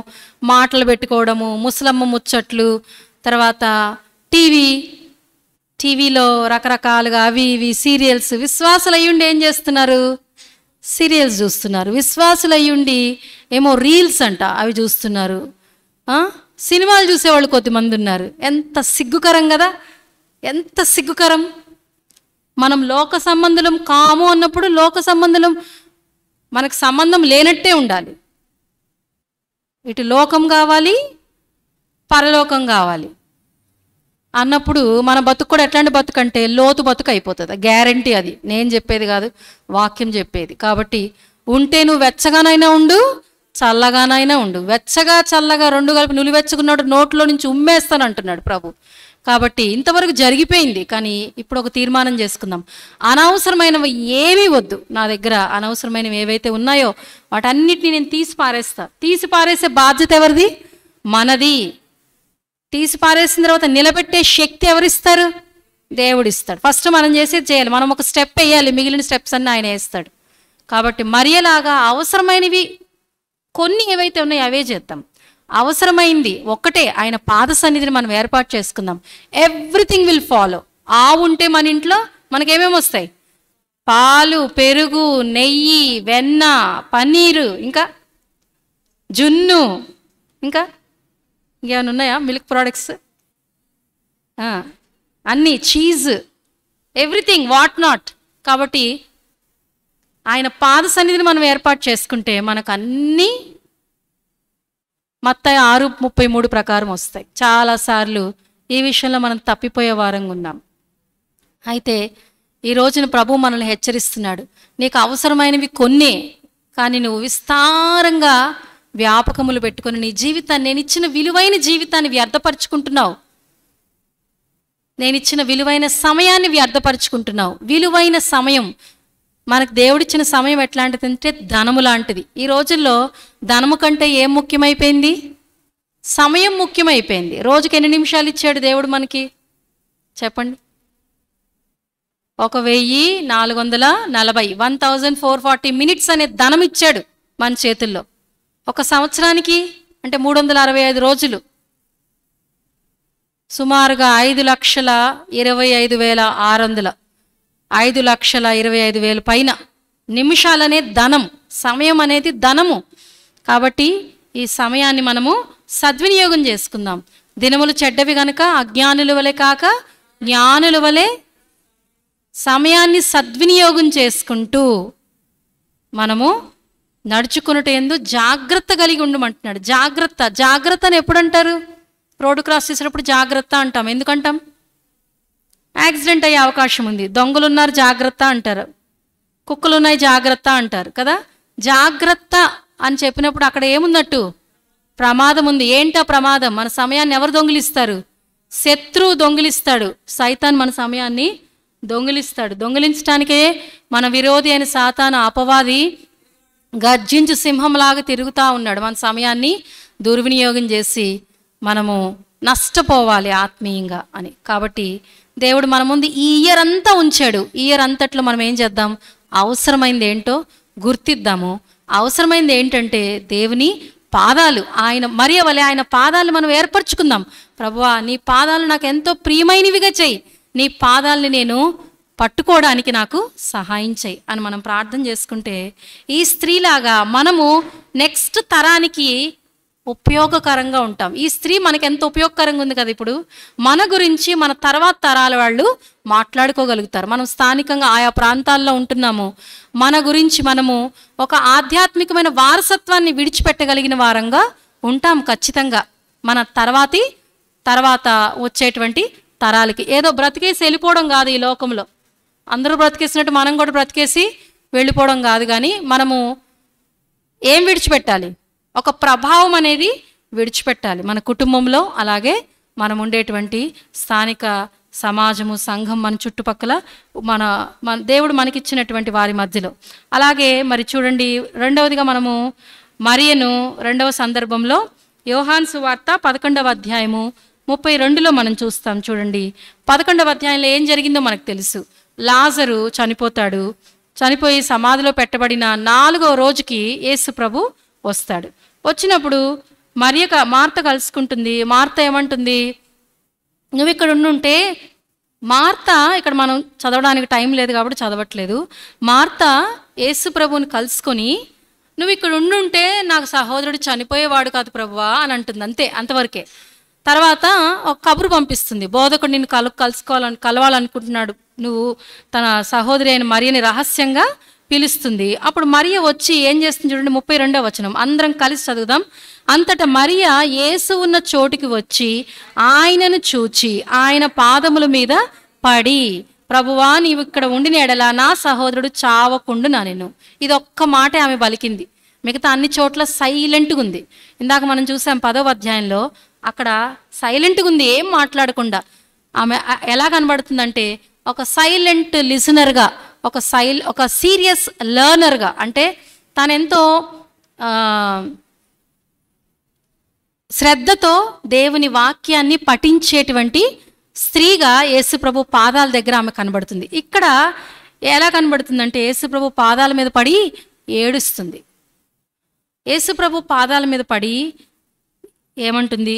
మాటలు పెట్టుకోవడము, ముసలమ్మ ముచ్చట్లు, తర్వాత టీవీలో రకరకాలుగా అవి ఇవి సీరియల్స్. విశ్వాసులు అయ్యుండి ఏం చేస్తున్నారు? సీరియల్స్ చూస్తున్నారు. విశ్వాసులు అయ్యుండి ఏమో రీల్స్ అంట అవి చూస్తున్నారు. సినిమాలు చూసేవాళ్ళు కొద్దిమంది ఉన్నారు. ఎంత సిగ్గుకరం కదా, ఎంత సిగ్గుకరం. మనం లోక సంబంధులం కాము అన్నప్పుడు లోక సంబంధులం మనకు సంబంధం లేనట్టే ఉండాలి. ఇటు లోకం కావాలి, పరలోకం కావాలి అన్నప్పుడు మన బతుకు కూడా ఎట్లాంటి బతుకు అంటే లోతు బతుకు అయిపోతుంది. గ్యారంటీ. అది నేను చెప్పేది కాదు, వాక్యం చెప్పేది. కాబట్టి ఉంటే నువ్వు వెచ్చగానైనా ఉండు, చల్లగానైనా ఉండు. వెచ్చగా చల్లగా రెండు కలిపి నులివెచ్చకున్నాడు నోట్లో నుంచి ఉమ్మేస్తాను అంటున్నాడు ప్రభు. కాబట్టి ఇంతవరకు జరిగిపోయింది. కానీ ఇప్పుడు ఒక తీర్మానం చేసుకుందాం. అనవసరమైనవి ఏమీ వద్దు నా దగ్గర. అనవసరమైనవి ఏవైతే ఉన్నాయో వాటన్నిటిని నేను తీసి పారేసే బాధ్యత ఎవరిది? మనది. తీసి పారేసిన తర్వాత నిలబెట్టే శక్తి ఎవరిస్తారు? దేవుడు ఇస్తాడు. ఫస్ట్ మనం చేసేది చేయాలి. మనం ఒక స్టెప్ వేయాలి, మిగిలిన స్టెప్స్ అన్నీ ఆయన వేస్తాడు. కాబట్టి మరియలాగా అవసరమైనవి కొన్ని ఏవైతే ఉన్నాయో అవే చేద్దాం. అవసరమైంది ఒక్కటే, ఆయన పాద సన్నిధిని మనం ఏర్పాటు చేసుకుందాం. Everything will follow. ఆవు ఉంటే మన ఇంట్లో మనకేమేమి వస్తాయి? పాలు, పెరుగు, నెయ్యి, వెన్న, పన్నీరు, ఇంకా జున్ను, ఇంకా ఇంకేమైనా ఉన్నాయా? మిల్క్ ప్రోడక్ట్స్ అన్నీ, చీజ్, ఎవ్రీథింగ్ వాట్ నాట్. కాబట్టి ఆయన పాద సన్నిధిని మనం ఏర్పాటు చేసుకుంటే మనకు అన్నీ మత్తయి 6:33 ప్రకారం వస్తాయి. చాలాసార్లు ఈ విషయంలో మనం తప్పిపోయే వారంగా ఉన్నాం. అయితే ఈ రోజున ప్రభు మనల్ని హెచ్చరిస్తున్నాడు. నీకు అవసరమైనవి కొన్నే, కానీ నువ్వు విస్తారంగా వ్యాపకములు పెట్టుకొని నీ జీవితాన్ని, నేను ఇచ్చిన విలువైన జీవితాన్ని వ్యర్థపరుచుకుంటున్నావు. నేను ఇచ్చిన విలువైన సమయాన్ని వ్యర్థపరుచుకుంటున్నావు. విలువైన సమయం, మనకు దేవుడిచ్చిన సమయం ఎట్లాంటిది అంటే ధనము లాంటిది. ఈ రోజుల్లో ధనము కంటే ఏం ముఖ్యమైపోయింది? సమయం ముఖ్యమైపోయింది. రోజుకి ఎన్ని నిమిషాలు ఇచ్చాడు దేవుడు మనకి చెప్పండి? 1440 1440 మినిట్స్ అనే ధనం ఇచ్చాడు మన చేతుల్లో. ఒక సంవత్సరానికి అంటే 365 రోజులు, సుమారుగా 5,25,600 5,25,000 పైన నిమిషాలనే ధనం. సమయం అనేది ధనము. కాబట్టి ఈ సమయాన్ని మనము సద్వినియోగం చేసుకుందాం. దినములు చెడ్డవి గనుక అజ్ఞానుల వలె కాక జ్ఞానుల వలె సమయాన్ని సద్వినియోగం చేసుకుంటూ మనము నడుచుకున్నట్టు ఎందు జాగ్రత్త కలిగి ఉండమంటున్నాడు. జాగ్రత్త అని ఎప్పుడు అంటారు? రోడ్డు క్రాస్ చేసేటప్పుడు జాగ్రత్త అంటాం. ఎందుకంటాం? యాక్సిడెంట్ అయ్యే అవకాశం ఉంది, దొంగలు ఉన్నారు జాగ్రత్త అంటారు, కుక్కలు ఉన్నాయి జాగ్రత్త అంటారు కదా. జాగ్రత్త అని చెప్పినప్పుడు అక్కడ ఏమున్నట్టు? ప్రమాదం ఉంది. ఏంటా ప్రమాదం? మన సమయాన్ని ఎవరు దొంగిలిస్తారు? శత్రువు దొంగిలిస్తాడు. సైతాన్ మన సమయాన్ని దొంగిలిస్తాడు. దొంగిలించడానికే మన విరోధి అయిన సాతాను అపవాది గర్జించు సింహంలాగా తిరుగుతూ ఉన్నాడు. మన సమయాన్ని దుర్వినియోగం చేసి మనము నష్టపోవాలి ఆత్మీయంగా అని. కాబట్టి దేవుడు మన ముందు ఈ ఇయర్ అంతా ఉంచాడు. ఈ ఇయర్ అంతట్లో మనం ఏం చేద్దాం? అవసరమైంది ఏంటో గుర్తిద్దాము. అవసరమైంది ఏంటంటే దేవుని పాదాలు, ఆయన మరియ వలె ఆయన పాదాలు మనం ఏర్పరచుకుందాం. ప్రభువా, నీ పాదాలు నాకు ఎంతో ప్రియమైనవిగా చెయ్యి, నీ పాదాలని నేను పట్టుకోవడానికి నాకు సహాయం చెయ్యి అని మనం ప్రార్థన చేసుకుంటే ఈ స్త్రీలాగా మనము నెక్స్ట్ తరానికి ఉపయోగకరంగా ఉంటాం. ఈ స్త్రీ మనకి ఎంత ఉపయోగకరంగా ఉంది కదా, ఇప్పుడు మన గురించి మన తర్వాత తరాల వాళ్ళు మాట్లాడుకోగలుగుతారు. మనం స్థానికంగా ఆయా ప్రాంతాల్లో ఉంటున్నాము, మన గురించి మనము ఒక ఆధ్యాత్మికమైన వారసత్వాన్ని విడిచిపెట్టగలిగిన వారంగా ఉంటాం ఖచ్చితంగా. మన తర్వాత వచ్చేటువంటి తరాలకి ఏదో బ్రతికేసి వెళ్ళిపోవడం కాదు. ఈ లోకంలో అందరూ బ్రతికేసినట్టు మనం కూడా బ్రతికేసి వెళ్ళిపోవడం కాదు, కానీ మనము ఏం విడిచిపెట్టాలి? ఒక ప్రభావం అనేది విడిచిపెట్టాలి మన కుటుంబంలో, అలాగే మనం ఉండేటువంటి స్థానిక సమాజము, సంఘం, మన చుట్టుపక్కల, మన దేవుడు మనకిచ్చినటువంటి వారి మధ్యలో. అలాగే మరి చూడండి, రెండవదిగా మనము మరియను రెండవ సందర్భంలో యోహాను సువార్త 11వ అధ్యాయము 32లో మనం చూస్తాం. చూడండి, 11వ అధ్యాయంలో ఏం జరిగిందో మనకు తెలుసు. లాజరు చనిపోతాడు. చనిపోయి సమాధిలో పెట్టబడిన 4వ రోజుకి యేసు ప్రభు వస్తాడు. వచ్చినప్పుడు మార్త కలుసుకుంటుంది. మార్త ఏమంటుంది? నువ్వు ఇక్కడ ఉండుంటే, మార్త ఇక్కడ మనం చదవడానికి టైం లేదు కాబట్టి చదవట్లేదు. మార్త యేసు ప్రభువుని కలుసుకొని, నువ్వు ఇక్కడ ఉండుంటే నాకు సహోదరుడు చనిపోయేవాడు కాదు ప్రభువా అని అంటుంది. అంతే, అంతవరకే. తర్వాత ఒక కబురు పంపిస్తుంది, బోధకుడు నిన్ను కలవాలనుకుంటున్నాడు, నువ్వు తన సహోదరి అయిన మరియని రహస్యంగా పిలుస్తుంది. అప్పుడు మరియ వచ్చి ఏం చేస్తుంది చూడండి, 32వ వచనం అందరం కలిసి చదువుదాం. అంతటా మరియ యేసు ఉన్న చోటికి వచ్చి ఆయనను చూచి ఆయన పాదముల మీద పడి, ప్రభువా నీవు ఇక్కడ ఉండిన ఎడల నా సహోదరుడు చావకుండునా నేను. ఇది ఒక్క మాటే ఆమె పలికింది. మిగతా అన్ని చోట్ల సైలెంట్గా ఉంది. ఇందాక మనం చూసాం 10వ అధ్యాయంలో, అక్కడ సైలెంట్గా ఉంది, ఏం మాట్లాడకుండా. ఆమె ఎలా కనబడుతుందంటే ఒక సైలెంట్ లిసనర్గా, ఒక సీరియస్ లెర్నర్గా. అంటే తనెంతో శ్రద్ధతో దేవుని వాక్యాన్ని పఠించేటువంటి స్త్రీగా యేసుప్రభు పాదాల దగ్గర ఆమె కనబడుతుంది. ఇక్కడ ఎలా కనబడుతుందంటే యేసుప్రభు పాదాల మీద పడి ఏడుస్తుంది. యేసుప్రభు పాదాల మీద పడి ఏమంటుంది?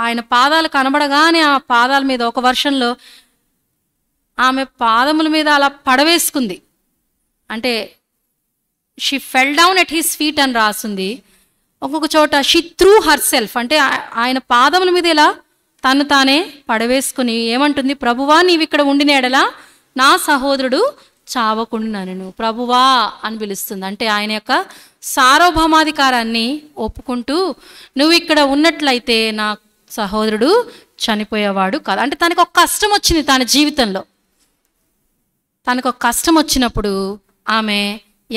ఆయన పాదాలు కనబడగానే ఆ పాదాల మీద ఒక వర్షంలో ఆమె పాదముల మీద అలా పడవేసుకుంది. అంటే she fell down at his feet అని రాస్తుంది. ఒక్కొక్క చోట షీ త్రూ హర్ సెల్ఫ్, అంటే ఆయన పాదముల మీద ఇలా తను తానే పడవేసుకుని ఏమంటుంది? ప్రభువా నీవు ఇక్కడ ఉండిన ఎడల నా సహోదరుడు చావకుండా నేను ప్రభువా అని పిలుస్తుంది. అంటే ఆయన యొక్క సార్వభౌమాధికారాన్ని ఒప్పుకుంటూ, నువ్వు ఇక్కడ ఉన్నట్లయితే నా సహోదరుడు చనిపోయేవాడు కాదు. అంటే తనకు ఒక కష్టం వచ్చింది తన జీవితంలో. తనకు ఒక కష్టం వచ్చినప్పుడు ఆమె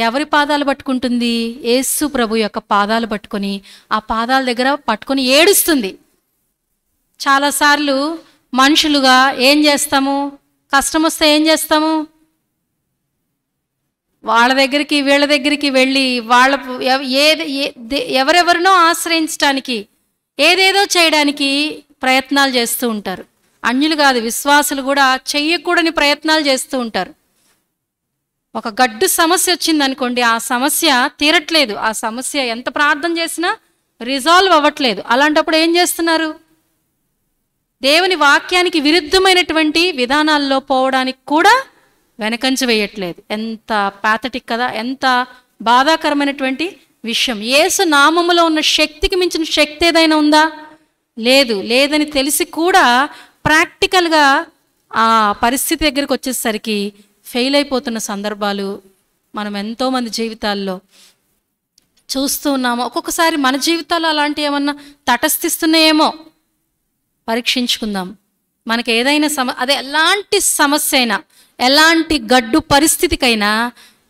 ఎవరి పాదాలు పట్టుకుంటుంది? యేసు ప్రభు యొక్క పాదాలు పట్టుకొని, ఆ పాదాల దగ్గర పట్టుకొని ఏడుస్తుంది. చాలాసార్లు మనుషులుగా ఏం చేస్తాము? కష్టం వస్తే ఏం చేస్తాము? వాళ్ళ దగ్గరికి వీళ్ళ దగ్గరికి వెళ్ళి ఎవరెవరినో ఆశ్రయించడానికి, ఏదేదో చేయడానికి ప్రయత్నాలు చేస్తూ ఉంటారు. అన్యులు కాదు, విశ్వాసులు కూడా చెయ్యకూడని ప్రయత్నాలు చేస్తూ ఉంటారు. ఒక గడ్డు సమస్య వచ్చిందనుకోండి, ఆ సమస్య తీరట్లేదు, ఆ సమస్య ఎంత ప్రార్థన చేసినా రిజాల్వ్ అవ్వట్లేదు. అలాంటప్పుడు ఏం చేస్తున్నారు? దేవుని వాక్యానికి విరుద్ధమైనటువంటి విధానాల్లో పోవడానికి కూడా వెనకంచ వేయట్లేదు. ఎంత ప్యాథటిక్ కదా, ఎంత బాధాకరమైనటువంటి విషయం. యేసు నామములో ఉన్న శక్తికి మించిన శక్తి ఏదైనా ఉందా? లేదని తెలిసి కూడా ప్రాక్టికల్గా ఆ పరిస్థితి దగ్గరికి వచ్చేసరికి ఫెయిల్ అయిపోతున్న సందర్భాలు మనం ఎంతోమంది జీవితాల్లో చూస్తూ ఉన్నాము. ఒక్కొక్కసారి మన జీవితాల్లో అలాంటి ఏమన్నా తటస్థిస్తున్నాయేమో పరీక్షించుకుందాం. మనకి ఏదైనా అదే ఎలాంటి సమస్య అయినా, ఎలాంటి గడ్డు పరిస్థితికైనా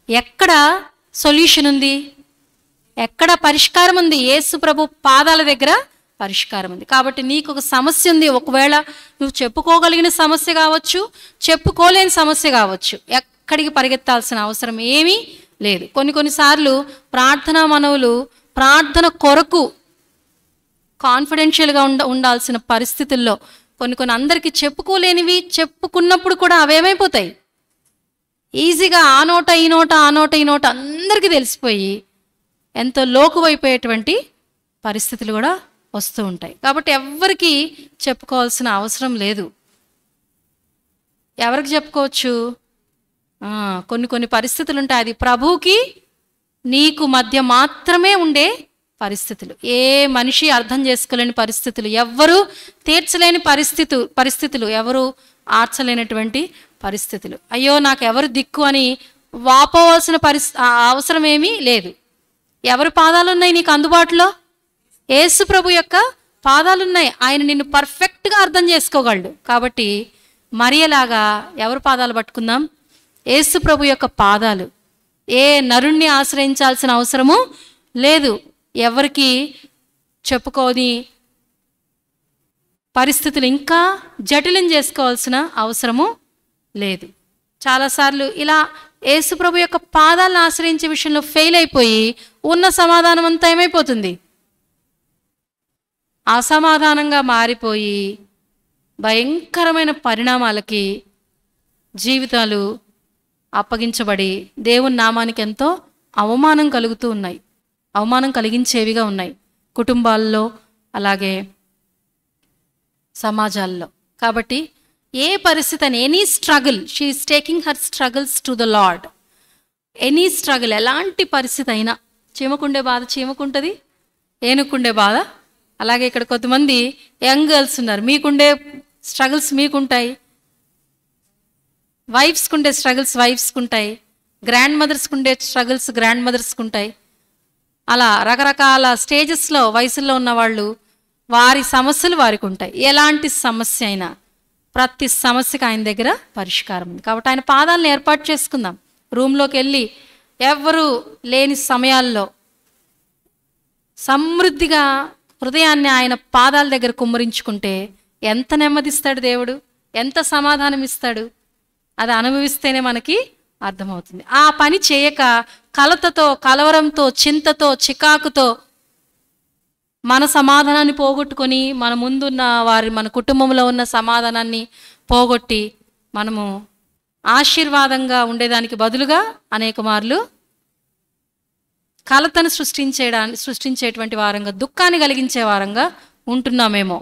ఎక్కడ సొల్యూషన్ ఉంది? ఎక్కడ పరిష్కారం ఉంది? యేసు ప్రభు పాదాల దగ్గర పరిష్కారం ఉంది. కాబట్టి నీకు ఒక సమస్య ఉంది, ఒకవేళ నువ్వు చెప్పుకోగలిగిన సమస్య కావచ్చు, చెప్పుకోలేని సమస్య కావచ్చు, ఎక్కడికి పరిగెత్తాల్సిన అవసరం ఏమీ లేదు. కొన్నిసార్లు ప్రార్థనా మనవులు ప్రార్థన కొరకు కాన్ఫిడెన్షియల్గా ఉండాల్సిన పరిస్థితుల్లో కొన్ని అందరికీ చెప్పుకోలేనివి చెప్పుకున్నప్పుడు కూడా అవేమైపోతాయి? ఈజీగా ఆ నోట ఈ నోట ఆ నోట ఈ నోట అందరికీ తెలిసిపోయి ఎంతో లోకువైపోయేటువంటి పరిస్థితులు కూడా వస్తూ ఉంటాయి. కాబట్టి ఎవ్వరికి చెప్పుకోవాల్సిన అవసరం లేదు. ఎవరికి చెప్పుకోవచ్చు? కొన్ని పరిస్థితులు ఉంటాయి, అది ప్రభువుకి నీకు మధ్య మాత్రమే ఉండే పరిస్థితులు. ఏ మనిషి అర్థం చేసుకోలేని పరిస్థితులు, ఎవ్వరూ తీర్చలేని పరిస్థితులు, ఎవరు ఆర్చలేనటువంటి పరిస్థితులు. అయ్యో నాకు ఎవరు దిక్కు అని వాపోవలసిన అవసరం ఏమీ లేదు. ఎవరి పాదాలు ఉన్నాయి నీకు అందుబాటులో? యేసు ప్రభు యొక్క పాదాలున్నాయి. ఆయన నిన్ను పర్ఫెక్ట్గా అర్థం చేసుకోగలడు. కాబట్టి మరియలాగా ఎవరి పాదాలు పట్టుకుందాం? యేసు ప్రభు యొక్క పాదాలు. ఏ నరుణ్ణి ఆశ్రయించాల్సిన అవసరము లేదు. ఎవరికి చెప్పుకోని పరిస్థితులు ఇంకా జటిలం చేసుకోవాల్సిన అవసరము లేదు. చాలాసార్లు ఇలా యేసు ప్రభు యొక్క పాదాలను ఆశ్రయించే విషయంలో ఫెయిల్ అయిపోయి ఉన్న సమాధానం అంతా ఏమైపోతుంది? అసమాధానంగా మారిపోయి భయంకరమైన పరిణామాలకి జీవితాలు అప్పగించబడి దేవుని నామానికి ఎంతో అవమానం కలుగుతూ ఉన్నాయి, అవమానం కలిగించేవిగా ఉన్నాయి కుటుంబాల్లో, అలాగే సమాజాల్లో. కాబట్టి ఏ పరిస్థితి అని, any struggle, she is taking her struggles to the lord. Any struggle, ఎలాంటి పరిస్థితి అయినా, చీమకుండే బాధ చీమకుంటుంది, ఏనుకుండే బాధ అలాగే. ఇక్కడ కొంతమంది యంగ్ గర్ల్స్ ఉన్నారు, మీకుండే స్ట్రగుల్స్ మీకుంటాయి, వైఫ్స్కి ఉండే స్ట్రగుల్స్ వైఫ్స్కి ఉంటాయి, గ్రాండ్ మదర్స్కి ఉండే స్ట్రగుల్స్ గ్రాండ్ మదర్స్కి ఉంటాయి. అలా రకరకాల స్టేజెస్లో వయసుల్లో ఉన్న వాళ్ళు వారి సమస్యలు వారికి ఉంటాయి. ఎలాంటి సమస్య అయినా ప్రతి సమస్యకి ఆయన దగ్గర పరిష్కారం ఉంది. కాబట్టి ఆయన పాదాలను ఏర్పాటు చేసుకుందాం. రూమ్లోకి వెళ్ళి ఎవరు లేని సమయాల్లో సమృద్ధిగా హృదయాన్ని ఆయన పాదాల దగ్గర కుమ్మరించుకుంటే ఎంత నెమ్మదిస్తాడు దేవుడు, ఎంత సమాధానం ఇస్తాడు. అది అనుభవిస్తేనే మనకి అర్థమవుతుంది. ఆ పని చేయక కలతతో, కలవరంతో, చింతతో, చికాకుతో మన సమాధానాన్ని పోగొట్టుకొని మన ముందున్న మన కుటుంబంలో ఉన్న సమాధానాన్ని పోగొట్టి మనము ఆశీర్వాదంగా ఉండేదానికి అనేక మార్లు కలతను సృష్టించేటువంటి వారంగా, దుఃఖాన్ని కలిగించే వారంగా ఉంటున్నామేమో.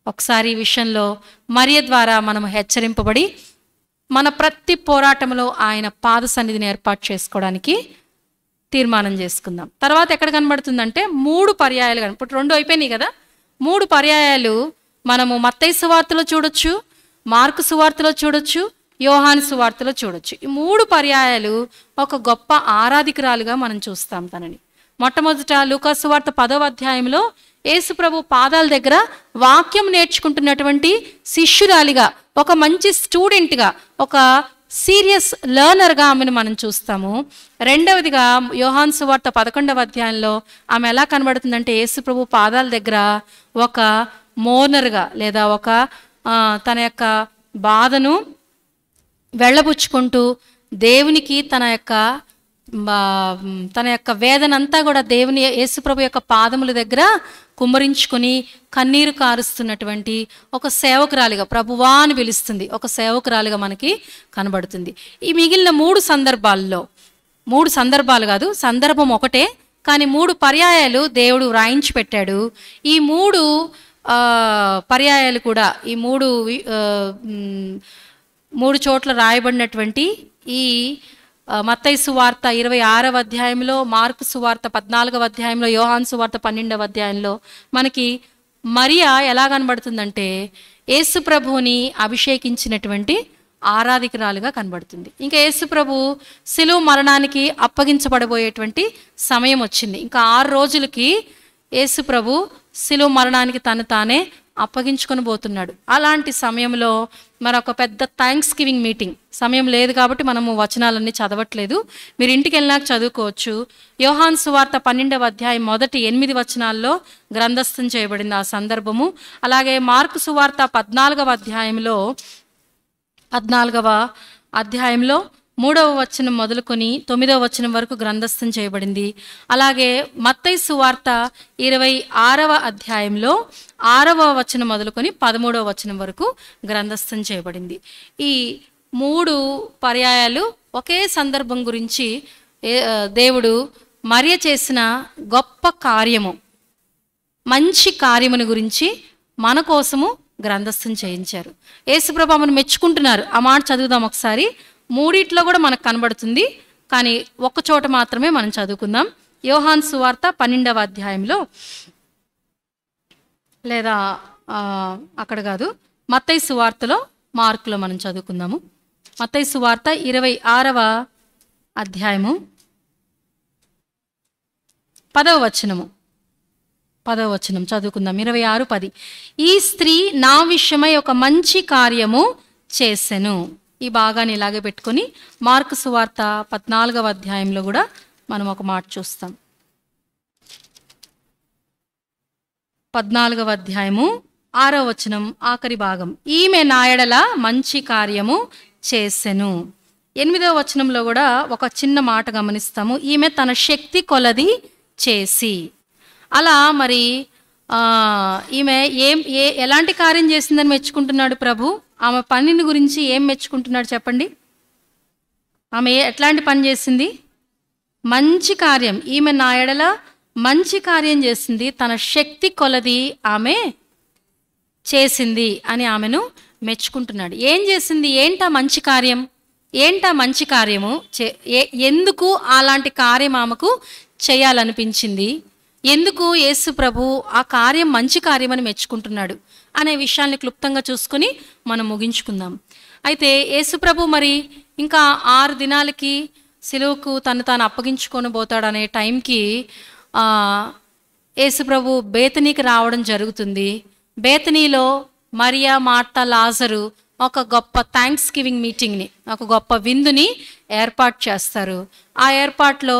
ఒకసారి ఈ విషయంలో మరియ ద్వారా మనం హెచ్చరింపబడి మన ప్రతి పోరాటంలో ఆయన పాద సన్నిధిని ఏర్పాటు చేసుకోవడానికి తీర్మానం చేసుకుందాం. తర్వాత ఎక్కడ కనబడుతుందంటే 3 పర్యాయాలు ఇప్పుడు 2 అయిపోయినాయి కదా, 3 పర్యాయాలు మనము మత్తయి సువార్తలో చూడొచ్చు, మార్కు సువార్తలో చూడొచ్చు, యోహాను సువార్తలో చూడొచ్చు. ఈ 3 పర్యాయాలు ఒక గొప్ప ఆరాధికురాలుగా మనం చూస్తాం తనని. మొట్టమొదట లూకా సువార్త 10వ అధ్యాయంలో యేసు ప్రభు పాదాల దగ్గర వాక్యం నేర్చుకుంటున్నటువంటి శిష్యురాలిగా, ఒక మంచి స్టూడెంట్గా, ఒక సీరియస్ లెర్నర్గా ఆమెను మనం చూస్తాము. రెండవదిగా యోహాను సువార్త 11వ అధ్యాయంలో ఆమె ఎలా కనబడుతుందంటే యేసు ప్రభు పాదాల దగ్గర ఒక మోర్నర్గా, లేదా ఒక తన యొక్క బాధను వెళ్ళబుచ్చుకుంటూ దేవునికి తన యొక్క వేదన అంతా కూడా దేవుని యేసుప్రభు యొక్క పాదముల దగ్గర కుమ్మరించుకొని కన్నీరు కారుస్తున్నటువంటి ఒక సేవకురాలిగా, ప్రభువా అని పిలుస్తుంది, ఒక సేవకురాలిగా మనకి కనబడుతుంది. ఈ మిగిలిన 3 సందర్భాల్లో, 3 సందర్భాలు కాదు, సందర్భం ఒకటే, కానీ 3 పర్యాయాలు దేవుడు వ్రాయించి పెట్టాడు. ఈ 3 పర్యాయాలు కూడా, ఈ 3 చోట్ల రాయబడినటువంటి ఈ మత్తయి సువార్త 26వ అధ్యాయంలో, మార్కు సువార్త 14వ అధ్యాయంలో, యోహాను సువార్త 12వ అధ్యాయంలో మనకి మరియా ఎలా కనబడుతుందంటే యేసు ప్రభువుని అభిషేకించినటువంటి ఆరాధికురాలుగా కనబడుతుంది. ఇంకా యేసు ప్రభు శిలువ మరణానికి అప్పగించబడబోయేటువంటి సమయం వచ్చింది. ఇంకా 6 రోజులకి యేసు ప్రభు శిలువ మరణానికి తను తానే అప్పగించుకొని పోతున్నాడు. అలాంటి సమయంలో మరొక పెద్ద థ్యాంక్స్ గివింగ్ మీటింగ్, సమయం లేదు కాబట్టి మనము వచనాలన్నీ చదవట్లేదు, మీరు ఇంటికి వెళ్ళినాక చదువుకోవచ్చు. యోహాను సువార్త 12వ అధ్యాయం మొదటి 8 వచనాల్లో గ్రంథస్థం చేయబడింది ఆ సందర్భము. అలాగే మార్కు సువార్త 14వ అధ్యాయంలో 3వ వచనం మొదలుకొని 9వ వచనం వరకు గ్రంథస్థం చేయబడింది. అలాగే మత్తయి సువార్త 26వ అధ్యాయంలో 6వ వచనం మొదలుకొని 13వ వచనం వరకు గ్రంథస్థం చేయబడింది. ఈ 3 పర్యాయాలు ఒకే సందర్భం గురించి దేవుడు మరియ చేసిన గొప్ప కార్యము, మంచి కార్యముని గురించి మన కోసము గ్రంథస్థం చేయించారు. యేసుప్రభు ఆమెను మెచ్చుకుంటున్నారు. ఆ మాట చదువుదాం ఒకసారి. మూడిట్లో కూడా మనకు కనబడుతుంది, కానీ ఒక్క చోట మాత్రమే మనం చదువుకుందాం. యోహాను సువార్త 12వ అధ్యాయంలో, లేదా అక్కడ కాదు, మత్తయి సువార్తలో, మార్కులో మనం చదువుకుందాము. మత్తయి సువార్త 26వ అధ్యాయము 10వ వచనం చదువుకుందాం. 26:10. ఈ స్త్రీ నా విషయమై ఒక మంచి కార్యము చేసెను. ఈ భాగాన్ని ఇలాగే పెట్టుకొని మార్కు సువార్త 14వ అధ్యాయంలో కూడా మనం ఒక మాట చూస్తాం. 14వ అధ్యాయము 6వ వచనం ఆఖరి భాగం. ఈమె నా ఎడల మంచి కార్యము చేసెను. 8వ వచనంలో కూడా ఒక చిన్న మాట గమనిస్తాము. ఈమె తన శక్తి కొలది చేసి. అలా మరి ఈమె ఎలాంటి కార్యం చేసిందని మెచ్చుకుంటున్నాడు ప్రభు? ఆమె పనిని గురించి ఏం మెచ్చుకుంటున్నాడు చెప్పండి? ఆమె ఎట్లాంటి పని చేసింది? మంచి కార్యం. ఈమె నా ఎడల మంచి కార్యం చేసింది, తన శక్తి కొలది ఆమె చేసింది అని ఆమెను మెచ్చుకుంటున్నాడు. ఏం చేసింది? ఏంటా మంచి కార్యం? ఏంటా మంచి కార్యము? ఎందుకు అలాంటి కార్యం ఆమెకు చేయాలనిపించింది? ఎందుకు యేసు ప్రభు ఆ కార్యం మంచి కార్యమని మెచ్చుకుంటున్నాడు అనే విషయాల్ని క్లుప్తంగా చూసుకుని మనం ముగించుకుందాం. అయితే యేసు ప్రభు మరి ఇంకా 6 దినాలకి సిలువకు తాను అప్పగించుకొని పోతాడనే టైంకి యేసు ప్రభు బేతనీకి రావడం జరుగుతుంది. బేతనీలో మరియా, మార్తా, లాజరు ఒక గొప్ప థ్యాంక్స్ గివింగ్ మీటింగ్ని, ఒక గొప్ప విందుని ఏర్పాటు చేస్తారు. ఆ ఏర్పాట్లో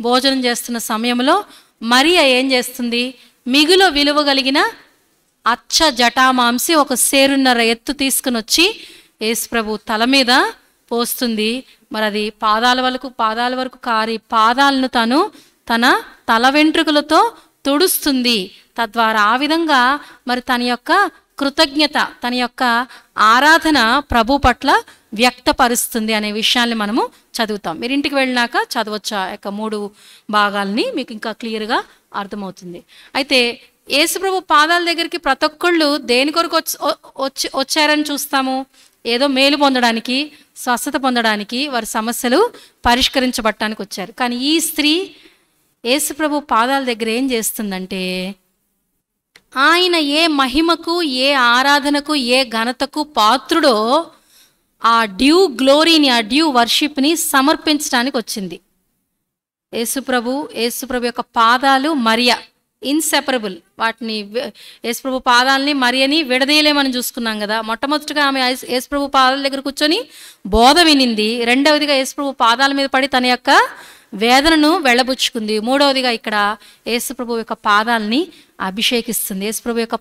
భోజనం చేస్తున్న సమయంలో మరియా ఏం చేస్తుంది? మిగులు విలువ కలిగిన అచ్చ జటామాంసి ఒక సేరున్నర ఎత్తు తీసుకుని వచ్చి యేసుప్రభు తల మీద పోస్తుంది. మరి అది పాదాల వరకు కారి పాదాలను తన తల వెంట్రుకలతో తుడుస్తుంది. తద్వారా ఆ విధంగా మరి తన యొక్క కృతజ్ఞత, తన యొక్క ఆరాధన ప్రభు పట్ల వ్యక్తపరుస్తుంది అనే విషయాన్ని మనము చదువుతాం. మీరు ఇంటికి వెళ్ళినాక చదవచ్చు ఆ యొక్క 3 భాగాల్ని, మీకు ఇంకా క్లియర్గా అర్థమవుతుంది. అయితే యేసుప్రభు పాదాల దగ్గరికి ప్రతి ఒక్కళ్ళు దేని కొరకు వచ్చారని చూస్తాము? ఏదో మేలు పొందడానికి, స్వస్థత పొందడానికి, వారి సమస్యలు పరిష్కరించబడటానికి వచ్చారు. కానీ ఈ స్త్రీ యేసుప్రభు పాదాల దగ్గర ఏం చేస్తుందంటే, ఆయన ఏ మహిమకు, ఏ ఆరాధనకు, ఏ ఘనతకు పాత్రుడో ఆ డ్యూ గ్లోరీని, ఆ డ్యూ వర్షిప్ని సమర్పించడానికి వచ్చింది. యేసుప్రభు యొక్క పాదాలు మరియ ఇన్సెపరబుల్. వాటిని యేసుప్రభు పాదాలని మరియని విడదీయలేమని చూసుకున్నాం కదా. మొట్టమొదటిగా ఆమె యేసుప్రభు పాదాల దగ్గర కూర్చొని బోధ వినింది. రెండవదిగా యేసుప్రభు పాదాల మీద పడి తన యొక్క వేదనను వెళ్ళబుచ్చుకుంది. మూడవదిగా ఇక్కడ యేసుప్రభు యొక్క పాదాలని అభిషేకిస్తుంది. యేసుప్రభు యొక్క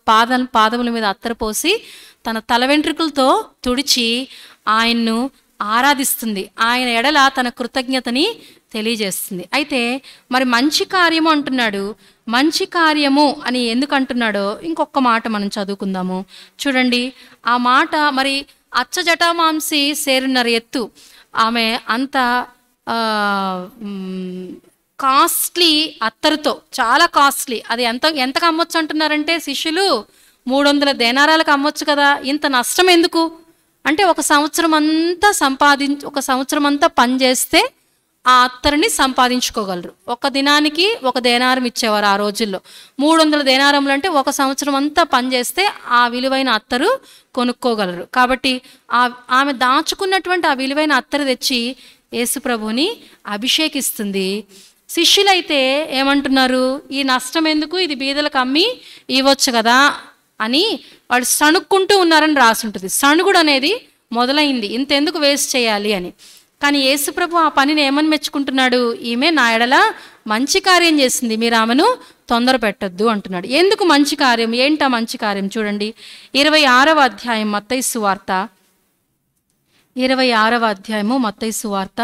పాదముల మీద అత్తరు పోసి తన తల వెంట్రుకలతో తుడిచి ఆయన్ను ఆరాధిస్తుంది. ఆయన ఎడల తన కృతజ్ఞతని తెలియజేస్తుంది. అయితే మరి మంచి కార్యము అంటున్నాడు. మంచి కార్యము అని ఎందుకు అంటున్నాడో ఇంకొక మాట మనం చదువుకుందాము. చూడండి ఆ మాట. మరి అచ్చ జటామాంసి సేరున్నర ఎత్తు. ఆమె అంత కాస్ట్లీ అత్తరుతో, చాలా కాస్ట్లీ. అది ఎంతకు అమ్మొచ్చు అంటున్నారంటే శిష్యులు 300 దేనారాలకు అమ్మొచ్చు కదా. ఇంత నష్టం ఎందుకు అంటే, ఒక సంవత్సరం అంతా పని చేస్తే ఆ అత్తరుని సంపాదించుకోగలరు. ఒక దినానికి 1 దేనారం ఇచ్చేవారు ఆ రోజుల్లో. 300 దేనారములు అంటే 1 సంవత్సరం అంతా పనిచేస్తే ఆ విలువైన అత్తరు కొనుక్కోగలరు. కాబట్టి ఆమె దాచుకున్నటువంటి ఆ విలువైన అత్తరు తెచ్చి యేసుప్రభుని అభిషేకిస్తుంది. శిష్యులైతే ఏమంటున్నారు? ఈ నష్టం ఎందుకు, ఇది బీదలకు అమ్మి ఇవ్వచ్చు కదా అని వాళ్ళు సణుక్కుంటూ ఉన్నారని రాసుంటుంది. సణుగుడు అనేది మొదలైంది, ఇంతెందుకు వేస్ట్ చేయాలి అని. కానీ యేసుప్రభు ఆ పనిని ఏమని మెచ్చుకుంటున్నాడు? ఈమె నా ఎడల మంచి కార్యం చేసింది, మీరు ఆమెను తొందర పెట్టద్దు అంటున్నాడు. ఎందుకు మంచి కార్యం? ఏంటా మంచి కార్యం? చూడండి 26వ అధ్యాయం మత్తయి సువార్త, 26వ అధ్యాయము మత్తయి సువార్త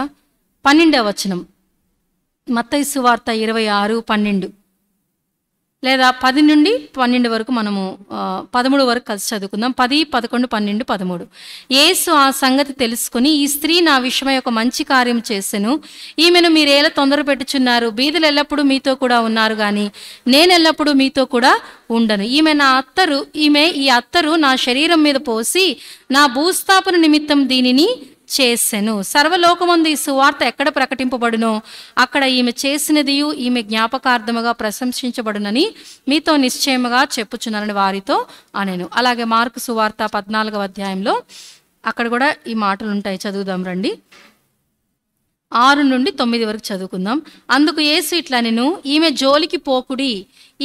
12వ వచనం. మత్తయి సువార్త 26:12. లేదా 10 నుండి 12 వరకు మనము 13 వరకు కలిసి చదువుకుందాం. 10, 11, 12, 13. యేసు ఆ సంగతి తెలుసుకుని, ఈ స్త్రీ నా విషయమై ఒక మంచి కార్యం చేసెను. ఈమెను మీరేలా తొందర పెట్టుచున్నారు? బీదలు ఎల్లప్పుడూ మీతో కూడా ఉన్నారు గాని నేను ఎల్లప్పుడూ మీతో కూడా ఉండను. ఈమె ఈ అత్తరు నా శరీరం మీద పోసి నా భూస్థాపన నిమిత్తం దీనిని చేసెను. సర్వలోకమందు ఈ సువార్త ఎక్కడ ప్రకటింపబడునో అక్కడ ఈమె చేసినదియు ఈమె జ్ఞాపకార్థముగా ప్రశంసించబడునని మీతో నిశ్చయముగా చెప్పుచున్నానని వారితో అనెను. అలాగే మార్కు సువార్త 14వ అధ్యాయంలో అక్కడ కూడా ఈ మాటలు ఉంటాయి. చదువుదాం రండి. 6 నుండి 9 వరకు చదువుకుందాం. అందుకు యేసు ఇట్లా నేను ఈమె జోలికి పోకుడి,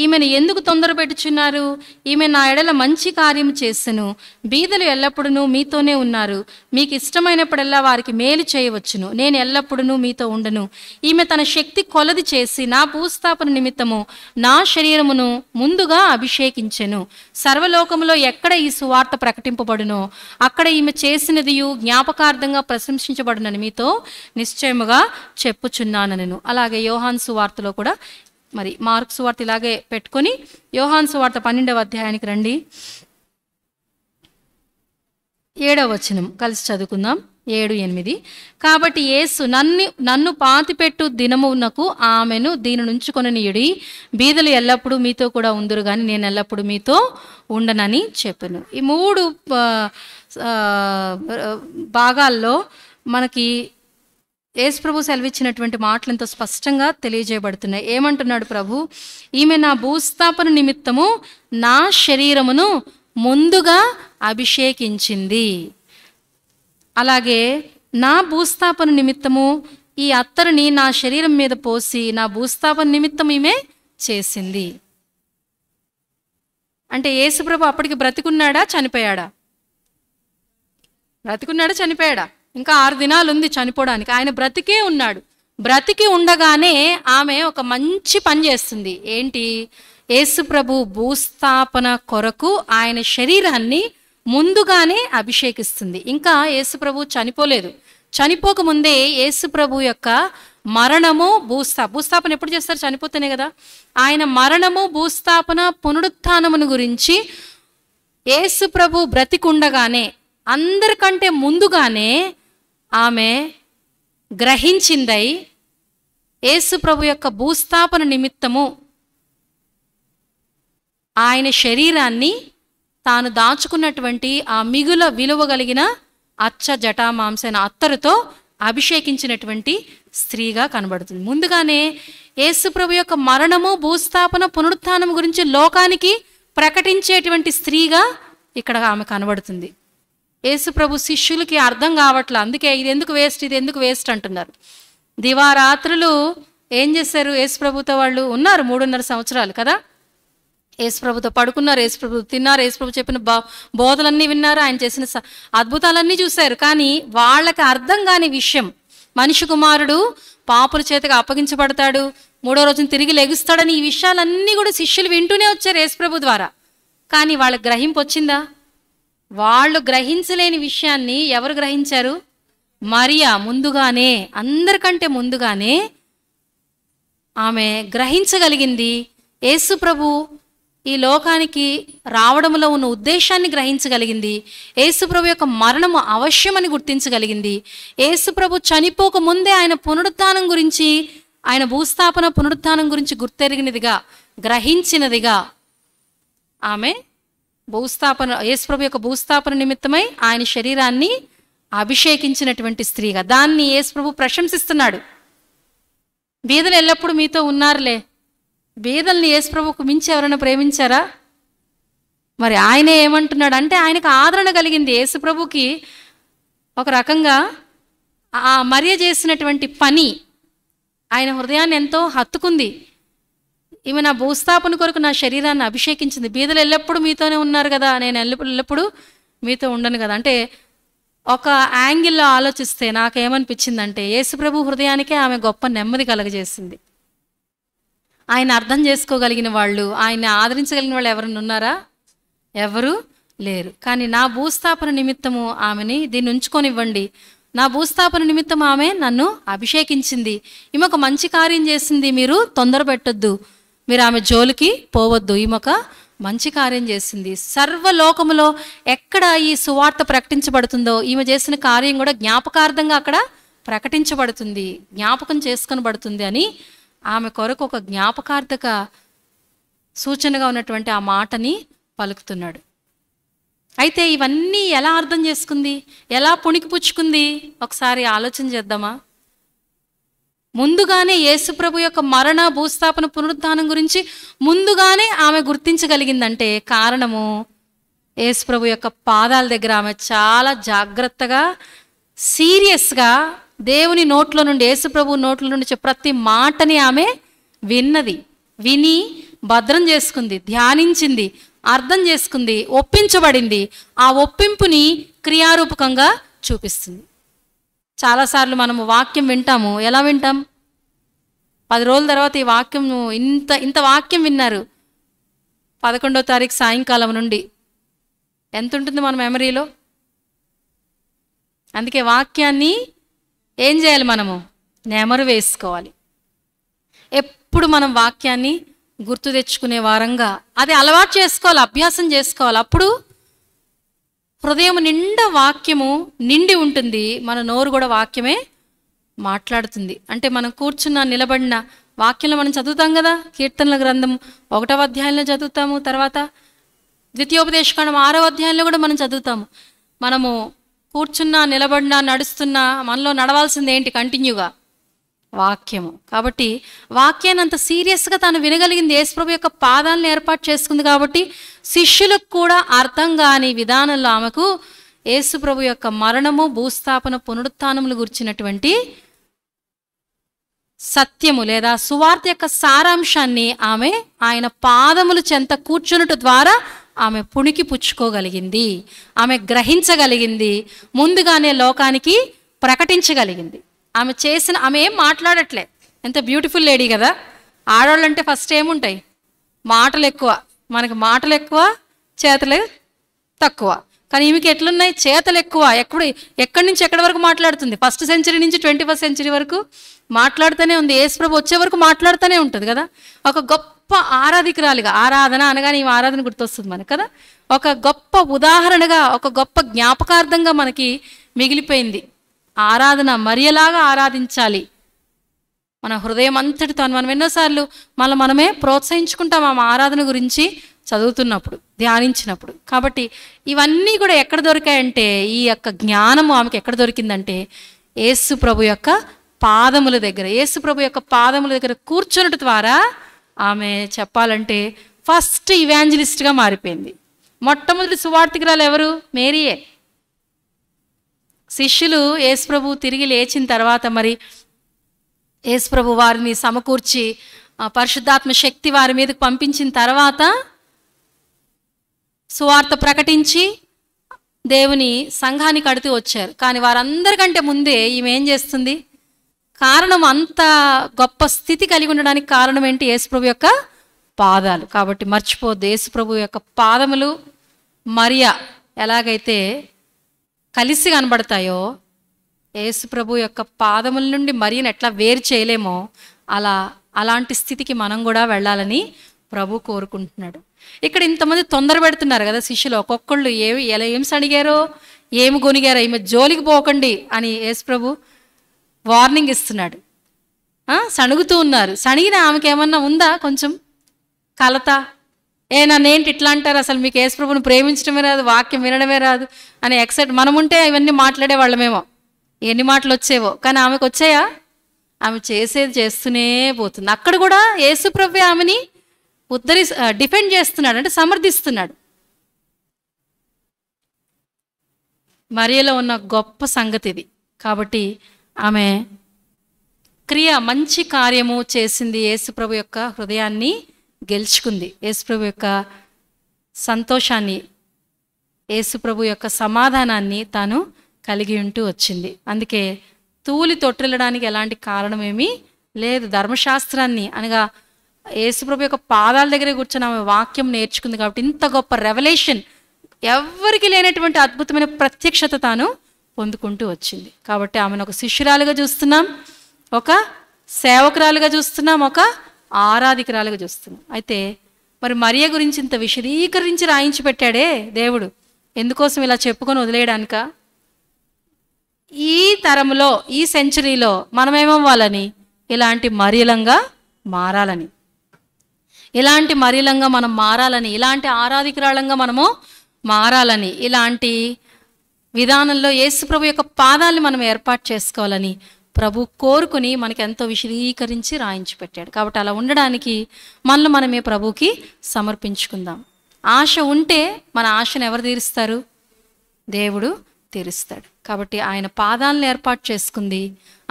ఈమెను ఎందుకు తొందర పెట్టుచున్నారు? ఈమె నా ఎడల మంచి కార్యం చేసెను. బీదలు ఎల్లప్పుడూ మీతోనే ఉన్నారు. మీకు ఇష్టమైనప్పుడల్లా వారికి మేలు చేయవచ్చును. నేను ఎల్లప్పుడూ మీతో ఉండను. ఈమె తన శక్తి కొలది చేసి నా భూస్థాపన నిమిత్తము నా శరీరమును ముందుగా అభిషేకించెను. సర్వలోకములో ఎక్కడ ఈ సువార్త ప్రకటింపబడునో అక్కడ ఈమె చేసినదియు జ్ఞాపకార్థంగా ప్రశంసించబడునని మీతో నిశ్చయముగా చెప్పుచున్నాను. అలాగే యోహాను సువార్తలో కూడా మరి మార్కు సువార్త ఇలాగే పెట్టుకొని యోహాను సువార్త 12వ అధ్యాయానికి రండి. 7వ వచనం కలిసి చదువుకుందాం. 7, 8. కాబట్టి యేసు నన్ను పాతిపెట్టు దినమునకు ఆమెను దీని నుంచుకొననీయుడి. బీదలు ఎల్లప్పుడూ మీతో కూడా ఉందురు కానీ నేను ఎల్లప్పుడూ మీతో ఉండనని చెప్పాను. ఈ 3 భాగాల్లో మనకి యేసు ప్రభు సెలవిచ్చినటువంటి మాటలు ఎంతో స్పష్టంగా తెలియజేయబడుతున్నాయి. ఏమంటున్నాడు ప్రభు? ఈమె నా భూస్థాపన నిమిత్తము నా శరీరమును ముందుగా అభిషేకించింది. అలాగే నా భూస్థాపన నిమిత్తము ఈ అత్తరుని నా శరీరం మీద పోసి నా భూస్థాపన నిమిత్తం ఈమె చేసింది. అంటే యేసు ప్రభు అప్పటికి బ్రతికున్నాడా చనిపోయాడా? బ్రతికున్నాడా చనిపోయాడా? ఇంకా 6 దినాలు ఉంది చనిపోవడానికి. ఆయన బ్రతికే ఉన్నాడు. బ్రతికి ఉండగానే ఆమె ఒక మంచి పని చేస్తుంది. ఏంటి? యేసు ప్రభు భూస్థాపన కొరకు ఆయన శరీరాన్ని ముందుగానే అభిషేకిస్తుంది. ఇంకా యేసు ప్రభు చనిపోలేదు. చనిపోకముందే యేసు ప్రభు యొక్క మరణము భూస్థాపన ఎప్పుడు చేస్తారు? చనిపోతేనే కదా. ఆయన మరణము భూస్థాపన పునరుత్థానమును గురించి యేసు ప్రభు బ్రతికుండగానే అందరికంటే ముందుగానే ఆమె గ్రహించిందై యేసు ప్రభు యొక్క భూస్థాపన నిమిత్తము ఆయన శరీరాన్ని తాను దాచుకున్నటువంటి ఆ మిగుల విలువ కలిగిన అచ్చ జటామాంసైన అత్తరుతో అభిషేకించినటువంటి స్త్రీగా కనబడుతుంది. ముందుగానే యేసు ప్రభు యొక్క మరణము భూస్థాపన పునరుత్థానం గురించి లోకానికి ప్రకటించేటువంటి స్త్రీగా ఇక్కడ ఆమె కనబడుతుంది. యేసు ప్రభు శిష్యులకి అర్థం కావట్లే. అందుకే ఇది ఎందుకు వేస్ట్ అంటున్నారు. దివారాత్రులు ఏం చేశారు? యేసు ప్రభుతో వాళ్ళు ఉన్నారు 3.5 సంవత్సరాలు కదా. యేసు ప్రభుతో పడుకున్నారు, యేసు ప్రభు తిన్నారు, యేసు ప్రభు చెప్పిన బోధలన్నీ విన్నారు, ఆయన చేసిన అద్భుతాలన్నీ చూశారు. కానీ వాళ్ళకి అర్థం కాని విషయం, మనిషి కుమారుడు పాపుల చేతగా అప్పగించబడతాడు, 3వ రోజున తిరిగి లెగుస్తాడని ఈ విషయాలన్నీ కూడా శిష్యులు వింటూనే వచ్చారు యేసు ప్రభు ద్వారా. కానీ వాళ్ళకి గ్రహింపు వచ్చిందా? వాళ్ళు గ్రహించలేని విషయాన్ని ఎవరు గ్రహించారు? మరియా ముందుగానే, అందరికంటే ముందుగానే ఆమె గ్రహించగలిగింది. యేసు ప్రభు ఈ లోకానికి రావడంలో ఉన్న ఉద్దేశాన్ని గ్రహించగలిగింది. యేసు ప్రభు యొక్క మరణము అవశ్యమని గుర్తించగలిగింది. యేసు ప్రభు చనిపోక ముందే ఆయన పునరుత్థానం గురించి, ఆయన భూస్థాపన పునరుత్థానం గురించి గుర్తెరిగినదిగా, గ్రహించినదిగా ఆమె యేసు ప్రభు యొక్క భూస్థాపన నిమిత్తమై ఆయన శరీరాన్ని అభిషేకించినటువంటి స్త్రీగా దాన్ని యేసు ప్రభు ప్రశంసిస్తున్నాడు. బీదలు ఎల్లప్పుడూ మీతో ఉన్నారులే. బీదల్ని యేసు ప్రభుకు మించి ఎవరైనా ప్రేమించారా? మరి ఆయనే ఏమంటున్నాడు అంటే ఆయనకు ఆదరణ కలిగింది. యేసు ప్రభుకి ఒక రకంగా ఆ మరియ చేసినటువంటి పని ఆయన హృదయాన్ని ఎంతో హత్తుకుంది. ఈమె నా భూస్థాపన కొరకు నా శరీరాన్ని అభిషేకించింది. బీదలు ఎల్లప్పుడూ మీతోనే ఉన్నారు కదా, నేను ఎల్లప్పుడూ మీతో ఉండను కదా. అంటే ఒక యాంగిల్లో ఆలోచిస్తే నాకేమనిపించిందంటే యేసు ప్రభు హృదయానికే ఆమె గొప్ప నెమ్మది కలగజేసింది. ఆయన అర్థం చేసుకోగలిగిన వాళ్ళు, ఆయన ఆదరించగలిగిన వాళ్ళు ఎవరైనా ఉన్నారా? ఎవరు లేరు. కానీ నా భూస్థాపన నిమిత్తము ఆమెని దీన్ని ఉంచుకొనివ్వండి, నా భూస్థాపన నిమిత్తం ఆమె నన్ను అభిషేకించింది, ఈమె ఒక మంచి కార్యం చేసింది, మీరు తొందర పెట్టొద్దు, మీరు ఆమె జోలికి పోవద్దు, ఈమె ఒక మంచి కార్యం చేసింది. సర్వలోకములో ఎక్కడ ఈ సువార్త ప్రకటించబడుతుందో ఈమె చేసిన కార్యం కూడా జ్ఞాపకార్థంగా అక్కడ ప్రకటించబడుతుంది, జ్ఞాపకం చేసుకొనబడుతుంది అని ఆమె కొరకు ఒక జ్ఞాపకార్థక సూచనగా ఉన్నటువంటి ఆ మాటని పలుకుతున్నాడు. అయితే ఇవన్నీ ఎలా అర్థం చేసుకుంది, ఎలా పుణికిపుచ్చుకుంది ఒకసారి ఆలోచన చేద్దామా? ముందుగానే యేసుప్రభు యొక్క మరణ, భూస్థాపన, పునరుత్థానం గురించి ముందుగానే ఆమె గుర్తించగలిగిందంటే కారణము యేసుప్రభు యొక్క పాదాల దగ్గర ఆమె చాలా జాగ్రత్తగా, సీరియస్గా దేవుని నోట్లో నుండి, యేసుప్రభు నోట్లో నుండి ప్రతి మాటని ఆమె విని భద్రం చేసుకుంది, ధ్యానించింది, అర్థం చేసుకుంది, ఒప్పించబడింది. ఆ ఒప్పింపుని క్రియారూపకంగా చూపిస్తుంది. చాలాసార్లు మనము వాక్యం వింటాము. ఎలా వింటాం? 10 రోజుల తర్వాత ఈ వాక్యం, ఇంత వాక్యం విన్నారు 11వ తారీఖు సాయంకాలం నుండి ఎంత ఉంటుంది మన మెమరీలో? అందుకే వాక్యాన్ని ఏం చేయాలి? మనము నెమరు వేసుకోవాలి. ఎప్పుడు మనం వాక్యాన్ని గుర్తు తెచ్చుకునే వారంగా అది అలవాటు చేసుకోవాలి, అభ్యాసం చేసుకోవాలి. అప్పుడు హృదయం నిండా వాక్యము నిండి ఉంటుంది, మన నోరు కూడా వాక్యమే మాట్లాడుతుంది. అంటే మనం కూర్చున్న, నిలబడిన వాక్యంలో మనం చదువుతాం కదా, కీర్తనల గ్రంథం 1వ అధ్యాయంలో చదువుతాము, తర్వాత ద్వితీయోపదేశకాండం 6వ అధ్యాయంలో కూడా మనం చదువుతాము. మనము కూర్చున్నా, నిలబడినా, నడుస్తున్నా మనలో నడవాల్సింది ఏంటి? కంటిన్యూగా వాక్యము. కాబట్టి వాక్యాన్ని అంత సీరియస్గా తాను వినగలిగింది, యేసుప్రభు యొక్క పాదాలను ఏర్పాటు చేసుకుంది. కాబట్టి శిష్యులకు కూడా అర్థం కాని విధానంలో ఆమెకు యేసుప్రభు యొక్క మరణము, భూస్థాపన, పునరుత్థానములు గురించినటువంటి సత్యము లేదా సువార్త యొక్క సారాంశాన్ని ఆమె ఆయన పాదములు చెంత కూర్చున్నట్టు ద్వారా ఆమె పుణికి పుచ్చుకోగలిగింది, ఆమె గ్రహించగలిగింది, ముందుగానే లోకానికి ప్రకటించగలిగింది. ఆమె ఏం మాట్లాడట్లే. ఎంత బ్యూటిఫుల్ లేడీ కదా. ఆడవాళ్ళంటే ఫస్ట్ ఏముంటాయి? మాటలు ఎక్కువ. మనకి మాటలు ఎక్కువ, చేతలు తక్కువ. కానీ ఈమెకి ఎట్లున్నాయి? చేతలు ఎక్కువ. ఎక్కడి నుంచి ఎక్కడి వరకు మాట్లాడుతుంది? 1st సెంచరీ నుంచి 21st సెంచరీ వరకు మాట్లాడుతూనే ఉంది. యేసుప్రభు వచ్చే వరకు మాట్లాడుతూనే ఉంటుంది కదా. ఒక గొప్ప ఆరాధికురాలిగా, ఆరాధన అనగానే ఈ ఆరాధన గుర్తొస్తుంది మనకు కదా. ఒక గొప్ప ఉదాహరణగా, ఒక గొప్ప జ్ఞాపకార్థంగా మనకి మిగిలిపోయింది. ఆరాధన మరియలాగా ఆరాధించాలి. మన హృదయం అంతటితో మనం ఎన్నోసార్లు మనమే ప్రోత్సహించుకుంటాం ఆ ఆరాధన గురించి చదువుతున్నప్పుడు, ధ్యానించినప్పుడు. కాబట్టి ఇవన్నీ కూడా ఎక్కడ దొరికాయంటే, ఈ యొక్క జ్ఞానము ఆమెకు ఎక్కడ దొరికిందంటే యేసు ప్రభు యొక్క పాదముల దగ్గర. యేసు ప్రభు యొక్క పాదముల దగ్గర కూర్చున్నట్టు ద్వారా ఆమె చెప్పాలంటే ఫస్ట్ ఇవాంజలిస్ట్గా మారిపోయింది. మొట్టమొదటి సువార్తికురాలు ఎవరు? మేరీయే. శిష్యులు యేసుప్రభు తిరిగి లేచిన తర్వాత మరి యేసుప్రభు వారిని సమకూర్చి పరిశుద్ధాత్మ శక్తి వారి మీదకి పంపించిన తర్వాత సువార్త ప్రకటించి దేవుని సంఘానికి కడుతూ వచ్చారు. కానీ వారందరికంటే ముందే ఈమె ఏం చేస్తుంది? కారణం, అంత గొప్ప స్థితి కలిగి ఉండడానికి కారణం ఏంటి? యేసుప్రభు యొక్క పాదాలు. కాబట్టి మర్చిపోద్దు, యేసుప్రభు యొక్క పాదములు మరియా ఎలాగైతే కలిసి కనబడతాయో, యేసుప్రభు యొక్క పాదముల నుండి మరియను ఎట్లా వేరు చేయలేమో అలాంటి స్థితికి మనం కూడా వెళ్ళాలని ప్రభు కోరుకుంటున్నాడు. ఇక్కడ ఇంతమంది తొందర పెడుతున్నారు కదా శిష్యులు. ఒక్కొక్కళ్ళు ఏం సణిగారో, ఏమి గొనిగారో, ఈమె జోలికి పోకండి అని యేసుప్రభు వార్నింగ్ ఇస్తున్నాడు. సణుగుతూ ఉన్నారు. సణిగిన ఆమెకి ఏమన్నా ఉందా కొంచెం కలత? నన్నేంటి ఇట్లా అంటారు, అసలు మీకు యేసుప్రభుని ప్రేమించడమే రాదు, వాక్యం వినడమే రాదు అని మనముంటే ఇవన్నీ మాట్లాడే వాళ్ళమేమో, ఎన్ని మాటలు వచ్చేవో. కానీ ఆమెకు వచ్చాయా? ఆమె చేసేది చేస్తూనే పోతుంది. అక్కడ కూడా యేసుప్రభు ఆమెని డిఫెండ్ చేస్తున్నాడు, అంటే సమర్థిస్తున్నాడు. మరియలో ఉన్న గొప్ప సంగతి ఇది. కాబట్టి ఆమె మంచి కార్యము చేసింది. యేసుప్రభు యొక్క హృదయాన్ని గెలుచుకుంది. యేసుప్రభు యొక్క సంతోషాన్ని, యేసుప్రభు యొక్క సమాధానాన్ని తాను కలిగి ఉంటూ వచ్చింది. అందుకే తూలి తొట్టిల్లడానికి ఎలాంటి కారణమేమీ లేదు. ధర్మశాస్త్రాన్ని అనగా యేసుప్రభు యొక్క పాదాల దగ్గర కూర్చొని ఆమె వాక్యం నేర్చుకుంది. కాబట్టి ఇంత గొప్ప రెవల్యూషన్, ఎవ్వరికి లేనటువంటి అద్భుతమైన ప్రత్యక్షత తాను పొందుకుంటూ వచ్చింది. కాబట్టి ఆమెను ఒక శిష్యురాలుగా చూస్తున్నాం, ఒక సేవకురాలుగా చూస్తున్నాం, ఒక ఆరాధికురాలుగా చూస్తున్నాం. అయితే మరి మరియ గురించి ఇంత విశదీకరించి రాయించి పెట్టాడే దేవుడు, ఎందుకోసం ఇలా చెప్పుకొని వదిలేయడానిక? ఈ తరంలో, ఈ సెంచరీలో మనమేమవ్వాలని? ఇలాంటి మరియలంగా మారాలని, ఇలాంటి మరియలంగా మనం మారాలని, ఇలాంటి ఆరాధికురాలంగా మనము మారాలని, ఇలాంటి విధానంలో యేసుప్రభు యొక్క పాదాలను మనం ఏర్పాటు చేసుకోవాలని ప్రభు కోరుకుని మనకి ఎంతో విశదీకరించి రాయించి పెట్టాడు. కాబట్టి అలా ఉండడానికి మనల్ని మనమే ప్రభుకి సమర్పించుకుందాం. ఆశ ఉంటే మన ఆశను ఎవరు తీరుస్తారు? దేవుడు తీరుస్తాడు. కాబట్టి ఆయన పాదాలను ఏర్పాటు చేసుకుంది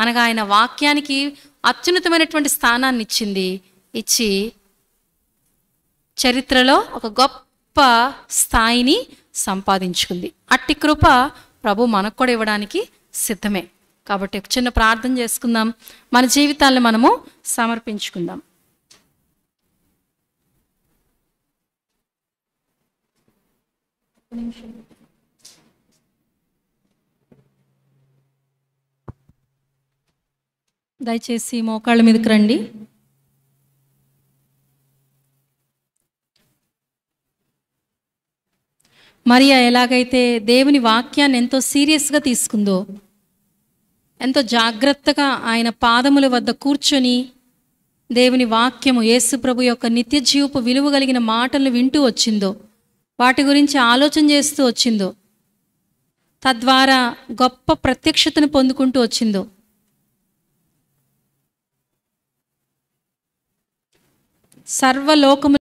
అనగా ఆయన వాక్యానికి అత్యున్నతమైనటువంటి స్థానాన్ని ఇచ్చి చరిత్రలో ఒక గొప్ప స్థాయిని సంపాదించుకుంది. అట్టి కృప ప్రభు మనకు కూడా ఇవ్వడానికి సిద్ధమే. కాబట్టి ఒక చిన్న ప్రార్థన చేసుకుందాం, మన జీవితాలను మనము సమర్పించుకుందాం. దయచేసి మోకాళ్ళ మీదకి రండి. మరియా ఎలాగైతే దేవుని వాక్యాన్ని ఎంతో సీరియస్గా తీసుకుందో, ఎంతో జాగ్రత్తగా ఆయన పాదముల వద్ద కూర్చొని దేవుని వాక్యము, యేసు ప్రభు యొక్క నిత్య జీవపు విలువ కలిగిన మాటలను వింటూ వచ్చిందో, వాటి గురించి ఆలోచన చేస్తూ వచ్చిందో, తద్వారా గొప్ప ప్రత్యక్షతను పొందుకుంటూ వచ్చిందో, సర్వలోకము